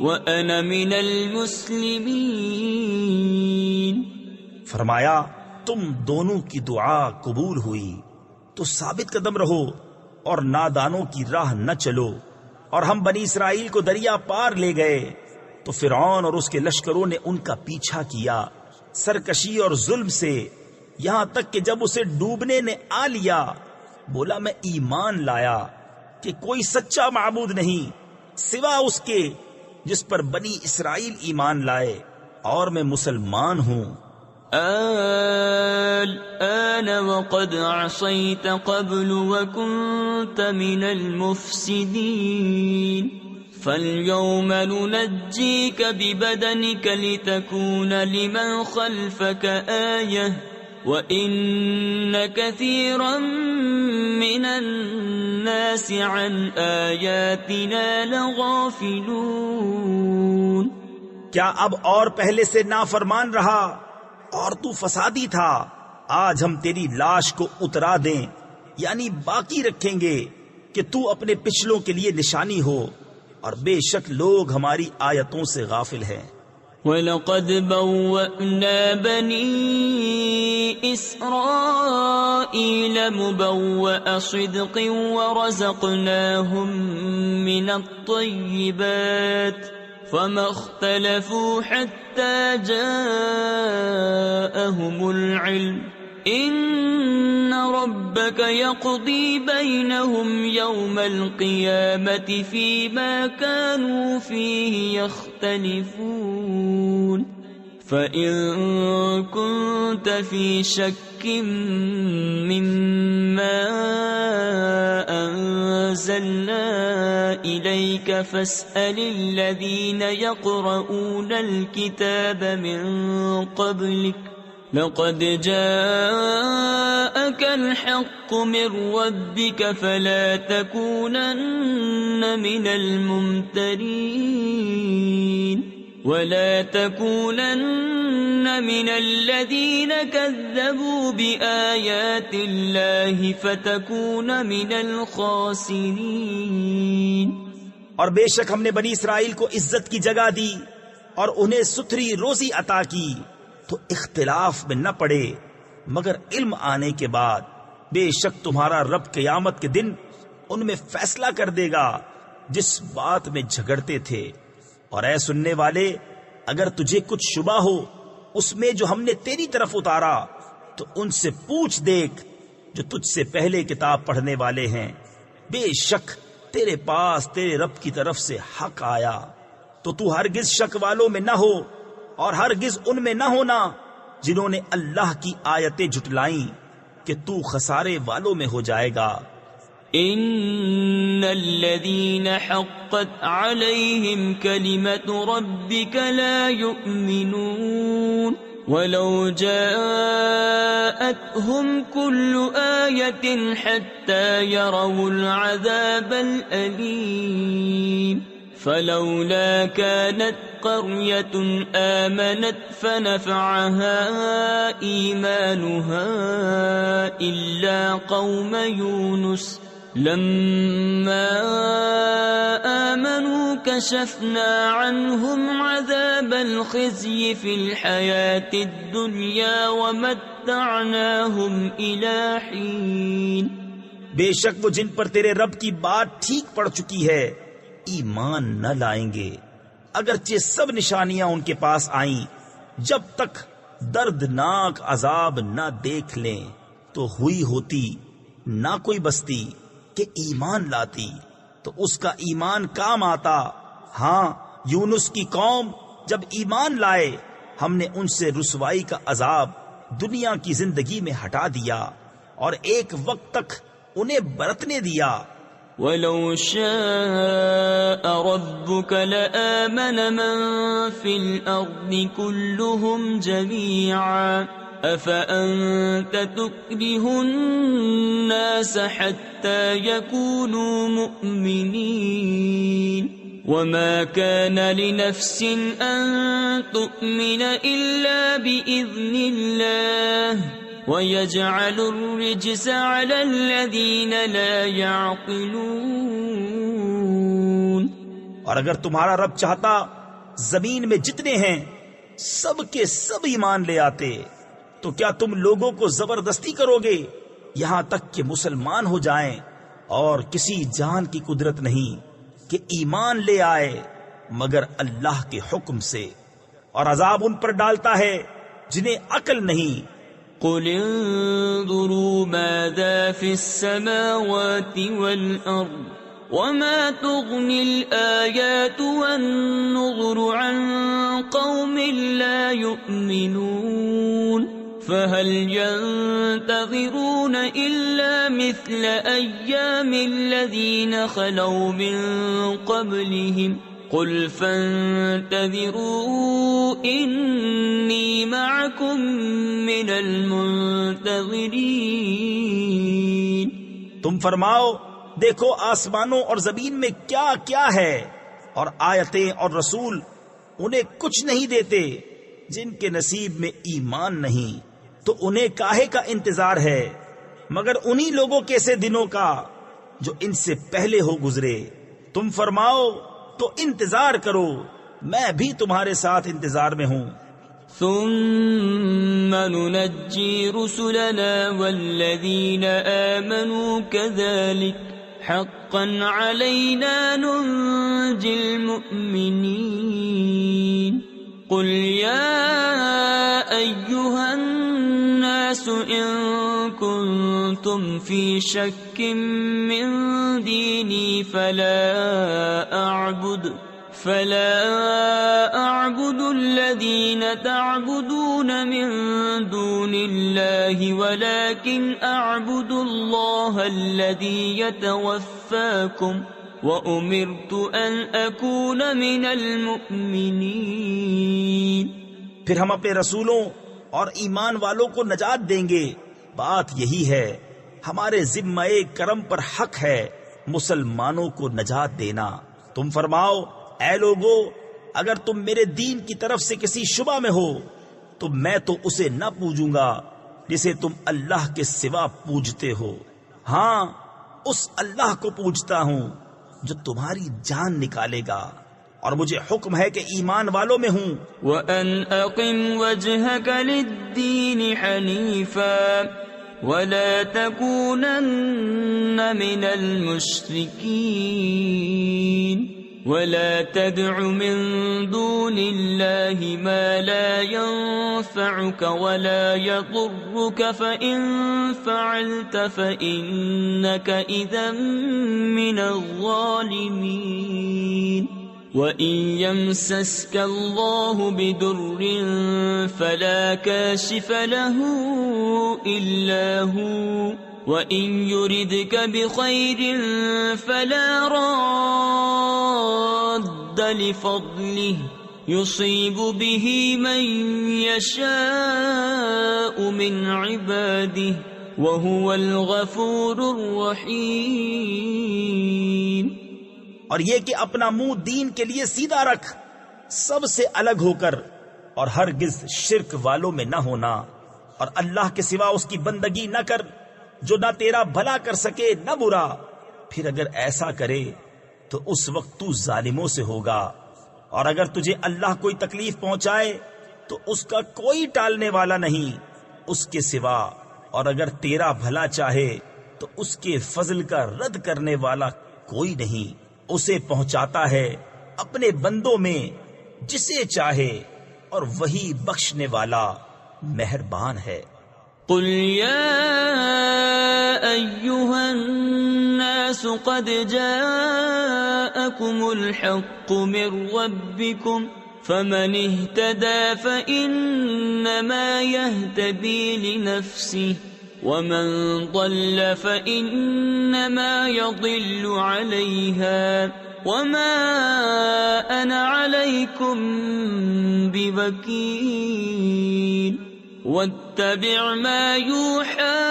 وَأَنَا مِنَ الْمُسْلِمِينَ. فرمایا تم دونوں کی دعا قبول ہوئی تو ثابت قدم رہو اور نادانوں کی راہ نہ چلو. اور ہم بنی اسرائیل کو دریا پار لے گئے تو فرعون اور اس کے لشکروں نے ان کا پیچھا کیا سرکشی اور ظلم سے، یہاں تک کہ جب اسے ڈوبنے نے آ لیا بولا میں ایمان لایا کہ کوئی سچا معبود نہیں سوا اس کے جس پر بنی اسرائیل ایمان لائے، اور میں مسلمان ہوں. الآن وقد عصيت قبل وكنت من المفسدين فاليوم ننجيك ببدنك لتكون لمن خلفك آية وَإِنَّ كَثِيرًا مِّنَ النَّاسِ عَنْ آيَاتِنَا لَغَافِلُونَ. کیا اب اور پہلے سے نافرمان رہا اور تو فسادی تھا؟ آج ہم تیری لاش کو اترا دیں، یعنی باقی رکھیں گے کہ تو اپنے پچھلوں کے لیے نشانی ہو، اور بے شک لوگ ہماری آیتوں سے غافل ہیں. وَلَقَدْ بَوَّأْنَا بَنِي إِسْرَائِيلَ مُبَوَّأَ صِدْقٍ وَرَزَقْنَاهُمْ مِنَ الطَّيِّبَاتِ فَمَا اخْتَلَفُوا حَتَّى جَاءَهُمُ الْعِلْمُ إِنَّ رَبَّكَ يَقْضِي بَيْنَهُمْ يَوْمَ الْقِيَامَةِ فِيمَا كَانُوا فِيهِ يَخْتَلِفُونَ. فَإِن كُنتَ فِي شَكٍّ مِّمَّا أَنزَلْنَا إِلَيْكَ فَاسْأَلِ الَّذِينَ يَقْرَؤُونَ الْكِتَابَ مِن قَبْلِكَ لَقَدْ جَاءَكَ الْحَقُّ مِنْ رَبِّكَ فَلَا تَكُونَنَّ مِنَ الْمُمْتَرِينَ وَلَا تَكُونَنَّ مِنَ الَّذِينَ كَذَّبُوا بِآيَاتِ اللَّهِ فَتَكُونَ مِنَ الْخَاسِرِينَ. اور بے شک ہم نے بنی اسرائیل کو عزت کی جگہ دی اور انہیں ستھری روزی عطا کی تو اختلاف میں نہ پڑے مگر علم آنے کے بعد. بے شک تمہارا رب قیامت کے دن ان میں فیصلہ کر دے گا جس بات میں جھگڑتے تھے. اور اے سننے والے، اگر تجھے کچھ شبہ ہو اس میں جو ہم نے تیری طرف اتارا تو ان سے پوچھ دیکھ جو تجھ سے پہلے کتاب پڑھنے والے ہیں. بے شک تیرے پاس تیرے رب کی طرف سے حق آیا تو تو ہرگز شک والوں میں نہ ہو اور ہرگز ان میں نہ ہونا جنہوں نے اللہ کی آیتیں جھٹلائیں کہ تو خسارے والوں میں ہو جائے گا. إن الذين حقت عليهم كلمة ربك لا يؤمنون ولو جاءتهم كل آية حتى يروا العذاب الأليم فلولا كانت قرية آمنت فنفعها إيمانها إلا قوم يونس لما آمنوا كشفنا عنهم عذاب الخزي في الحياة الدنيا ومتعناهم إلى حين بے شک وہ جن پر تیرے رب کی بات ٹھیک پڑ چکی ہے ایمان نہ لائیں گے اگرچہ سب نشانیاں ان کے پاس آئیں جب تک دردناک عذاب نہ دیکھ لیں تو ہوئی ہوتی نہ کوئی بستی کہ ایمان لاتی تو اس کا ایمان کام آتا. ہاں یونس کی قوم جب ایمان لائے ہم نے ان سے رسوائی کا عذاب دنیا کی زندگی میں ہٹا دیا اور ایک وقت تک انہیں برتنے دیا. وَلَوْ شَاءَ رَبُّكَ لَآمَنَ مَن فِي الْأَرْضِ كُلُّهُمْ جَمِيعًا أَفَأَنْتَ تُكْرِهُ النَّاسَ حَتَّى يَكُونُوا مُؤْمِنِينَ وَمَا كَانَ لِنَفْسٍ أَن تُؤْمِنَ إِلَّا بِإِذْنِ اللَّهِ وَيَجْعَلُ الرِّجْسَ عَلَى الَّذِينَ لَا يَعْقِلُونَ. اور اگر تمہارا رب چاہتا زمین میں جتنے ہیں سب کے سب ایمان لے آتے تو کیا تم لوگوں کو زبردستی کرو گے یہاں تک کہ مسلمان ہو جائیں؟ اور کسی جان کی قدرت نہیں کہ ایمان لے آئے مگر اللہ کے حکم سے، اور عذاب ان پر ڈالتا ہے جنہیں عقل نہیں. قل انظروا ماذا في السماوات والأرض وما تغني الآيات والنظر عن قوم لا يؤمنون فهل ينتظرون إلا مثل أيام الذين خلوا من قبلهم قل فانتظروا إني معكم من المنتظرين. تم فرماؤ دیکھو آسمانوں اور زمین میں کیا کیا ہے اور آیتیں اور رسول انہیں کچھ نہیں دیتے. جن کے نصیب میں ایمان نہیں تو انہیں کاہے کا انتظار ہے مگر انہی لوگوں کے سے دنوں کا جو ان سے پہلے ہو گزرے. تم فرماؤ تو انتظار کرو میں بھی تمہارے ساتھ انتظار میں ہوں. ثم ننجي رسلنا والذين آمنوا كذلك حقا علينا ننجي المؤمنين. قل يا أيها الناس إن كنتم في شك من ديني فلا أعبد الذين تعبدون من دون الله ولكن أعبد الله الذي يتوفاكم وأمرت أن أكون من المؤمنين. پھر ہم اپنے رسولوں اور ایمان والوں کو نجات دیں گے. بات یہی ہے ہمارے ذمہ کرم پر حق ہے مسلمانوں کو نجات دینا. تم فرماؤ اے لوگو اگر تم میرے دین کی طرف سے کسی شبہ میں ہو تو میں تو اسے نہ پوجوں گا جسے تم اللہ کے سوا پوجتے ہو. ہاں اس اللہ کو پوجتا ہوں جو تمہاری جان نکالے گا اور مجھے حکم ہے کہ ایمان والوں میں ہوں. وَأَنْ أَقِمْ وَجْهَكَ لِلدِّينِ حَنِيفًا وَلَا تَكُونَنَّ مِنَ الْمُشْرِكِينَ. ولا تدع من دون الله ما لا ينفعك ولا يضرك فإن فعلت فإنك إذا من الظالمين. وَإِن يَمْسَسْكَ اللَّهُ بِضُرٍّ فَلَا كَاشِفَ لَهُ إِلَّا هُوَ وَإِن يُرِدْكَ بِخَيْرٍ فَلَا رَادَّ لِفَضْلِهِ يُصِيبُ بِهِ مَن يَشَاءُ مِنْ عِبَادِهِ وَهُوَ الْغَفُورُ الرَّحِيمُ۔ اور یہ کہ اپنا منہ دین کے لیے سیدھا رکھ، سب سے الگ ہو کر، اور ہرگز شرک والوں میں نہ ہونا، اور اللہ کے سوا اس کی بندگی نہ کر جو نہ تیرا بھلا کر سکے نہ برا، پھر اگر ایسا کرے تو اس وقت تو ظالموں سے ہوگا، اور اگر تجھے اللہ کوئی تکلیف پہنچائے تو اس کا کوئی ٹالنے والا نہیں اس کے سوا، اور اگر تیرا بھلا چاہے تو اس کے فضل کا رد کرنے والا کوئی نہیں، اسے پہنچاتا ہے اپنے بندوں میں جسے چاہے، اور وہی بخشنے والا مہربان ہے۔ قل يا أيها الناس قد جاءكم الحق من ربكم فمن اهتدى فإنما يهتدي لنفسه ومن ضل فإنما يضل عليها وما أنا عليكم بوكيل واتبع ما يوحى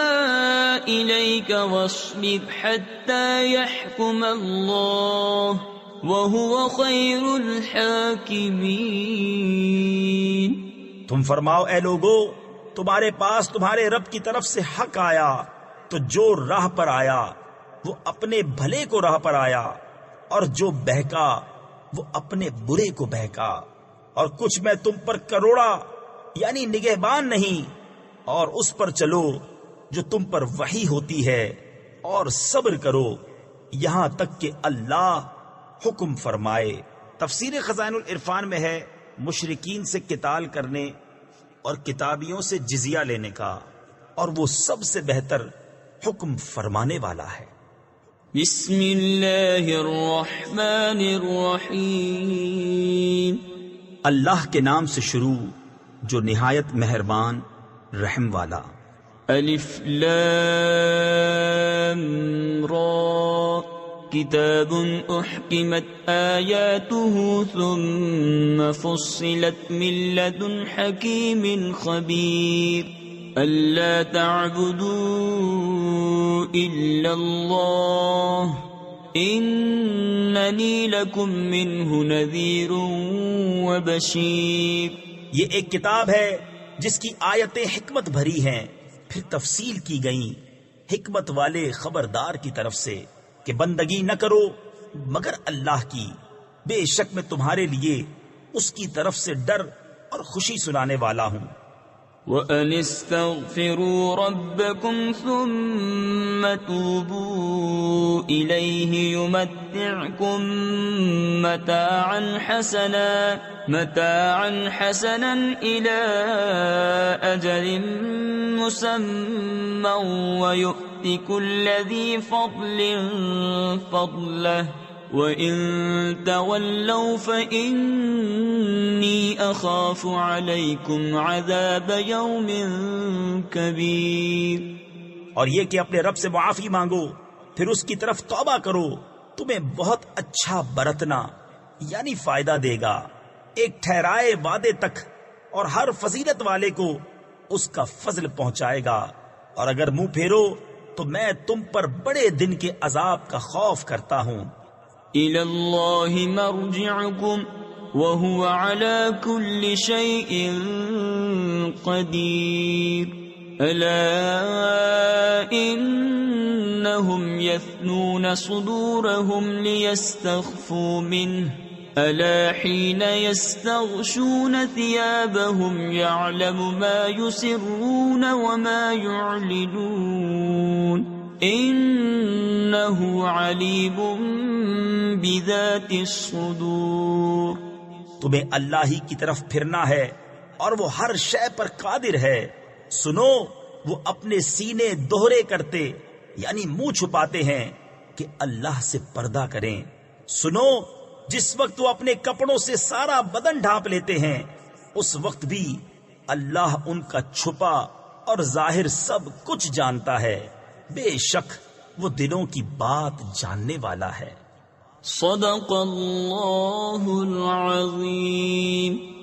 إليك واصبر حتى يحكم الله وهو خير الحاكمين۔ تم فرماؤ اے لوگو، تمہارے پاس تمہارے رب کی طرف سے حق آیا تو جو راہ پر آیا وہ اپنے بھلے کو راہ پر آیا، اور جو بہکا وہ اپنے برے کو بہکا، اور کچھ میں تم پر کروڑا یعنی نگہبان نہیں، اور اس پر چلو جو تم پر وحی ہوتی ہے، اور صبر کرو یہاں تک کہ اللہ حکم فرمائے۔ تفسیر خزائن العرفان میں ہے مشرکین سے قتال کرنے اور کتابیوں سے جزیہ لینے کا، اور وہ سب سے بہتر حکم فرمانے والا ہے۔ بسم اللہ الرحمن الرحیم۔ اللہ کے نام سے شروع جو نہایت مہربان رحم والا۔ الف لام را کتاب احکمت آیاته ثم فصلت من لدن حکیم خبیر الا تعبدوا الا اللہ اننی لکم منہ نذیر وبشیر۔ یہ ایک کتاب ہے جس کی آیتیں حکمت بھری ہیں، پھر تفصیل کی گئیں حکمت والے خبردار کی طرف سے کہ بندگی نہ کرو مگر اللہ کی، بے شک میں تمہارے لیے اس کی طرف سے ڈر اور خوشی سنانے والا ہوں۔ وَأَنِ اسْتَغْفِرُوا رَبَّكُمْ ثُمَّ تُوبُوا إِلَيْهِ يُمَتِّعْكُمْ مَتَاعًا حَسَنًا إِلَى أَجَلٍ مُّسَمًّى وَيُؤْتِ كُلَّ ذِي فَضْلٍ فَضْلَهُ وَإِن تَوَلَّوْا فَإِنِّي أَخَافُ عَلَيْكُمْ عَذَابَ يَوْمٍ كَبِيرٍ۔ اور یہ کہ اپنے رب سے معافی مانگو، پھر اس کی طرف توبہ کرو، تمہیں بہت اچھا برتنا یعنی فائدہ دے گا ایک ٹھہرائے وعدے تک، اور ہر فضیلت والے کو اس کا فضل پہنچائے گا، اور اگر منہ پھیرو تو میں تم پر بڑے دن کے عذاب کا خوف کرتا ہوں۔ إِلَى اللَّهِ مَرْجِعُكُمْ وَهُوَ عَلَى كُلِّ شَيْءٍ قَدِيرٌ أَلَا إِنَّهُمْ يَثْنُونَ صُدُورَهُمْ لِيَسْتَخْفُوا مِنْهُ أَلَا حِينَ يَسْتَغْشُونَ ثِيَابَهُمْ يَعْلَمُ مَا يُسِرُّونَ وَمَا يُعْلِنُونَ انہو علیم بذات الصدور۔ تمہیں اللہ ہی کی طرف پھرنا ہے اور وہ ہر شے پر قادر ہے۔ سنو، وہ اپنے سینے دوہرے کرتے یعنی منہ چھپاتے ہیں کہ اللہ سے پردہ کریں۔ سنو، جس وقت وہ اپنے کپڑوں سے سارا بدن ڈھانپ لیتے ہیں، اس وقت بھی اللہ ان کا چھپا اور ظاہر سب کچھ جانتا ہے، بے شک وہ دلوں کی بات جاننے والا ہے۔ صدق اللہ العظیم۔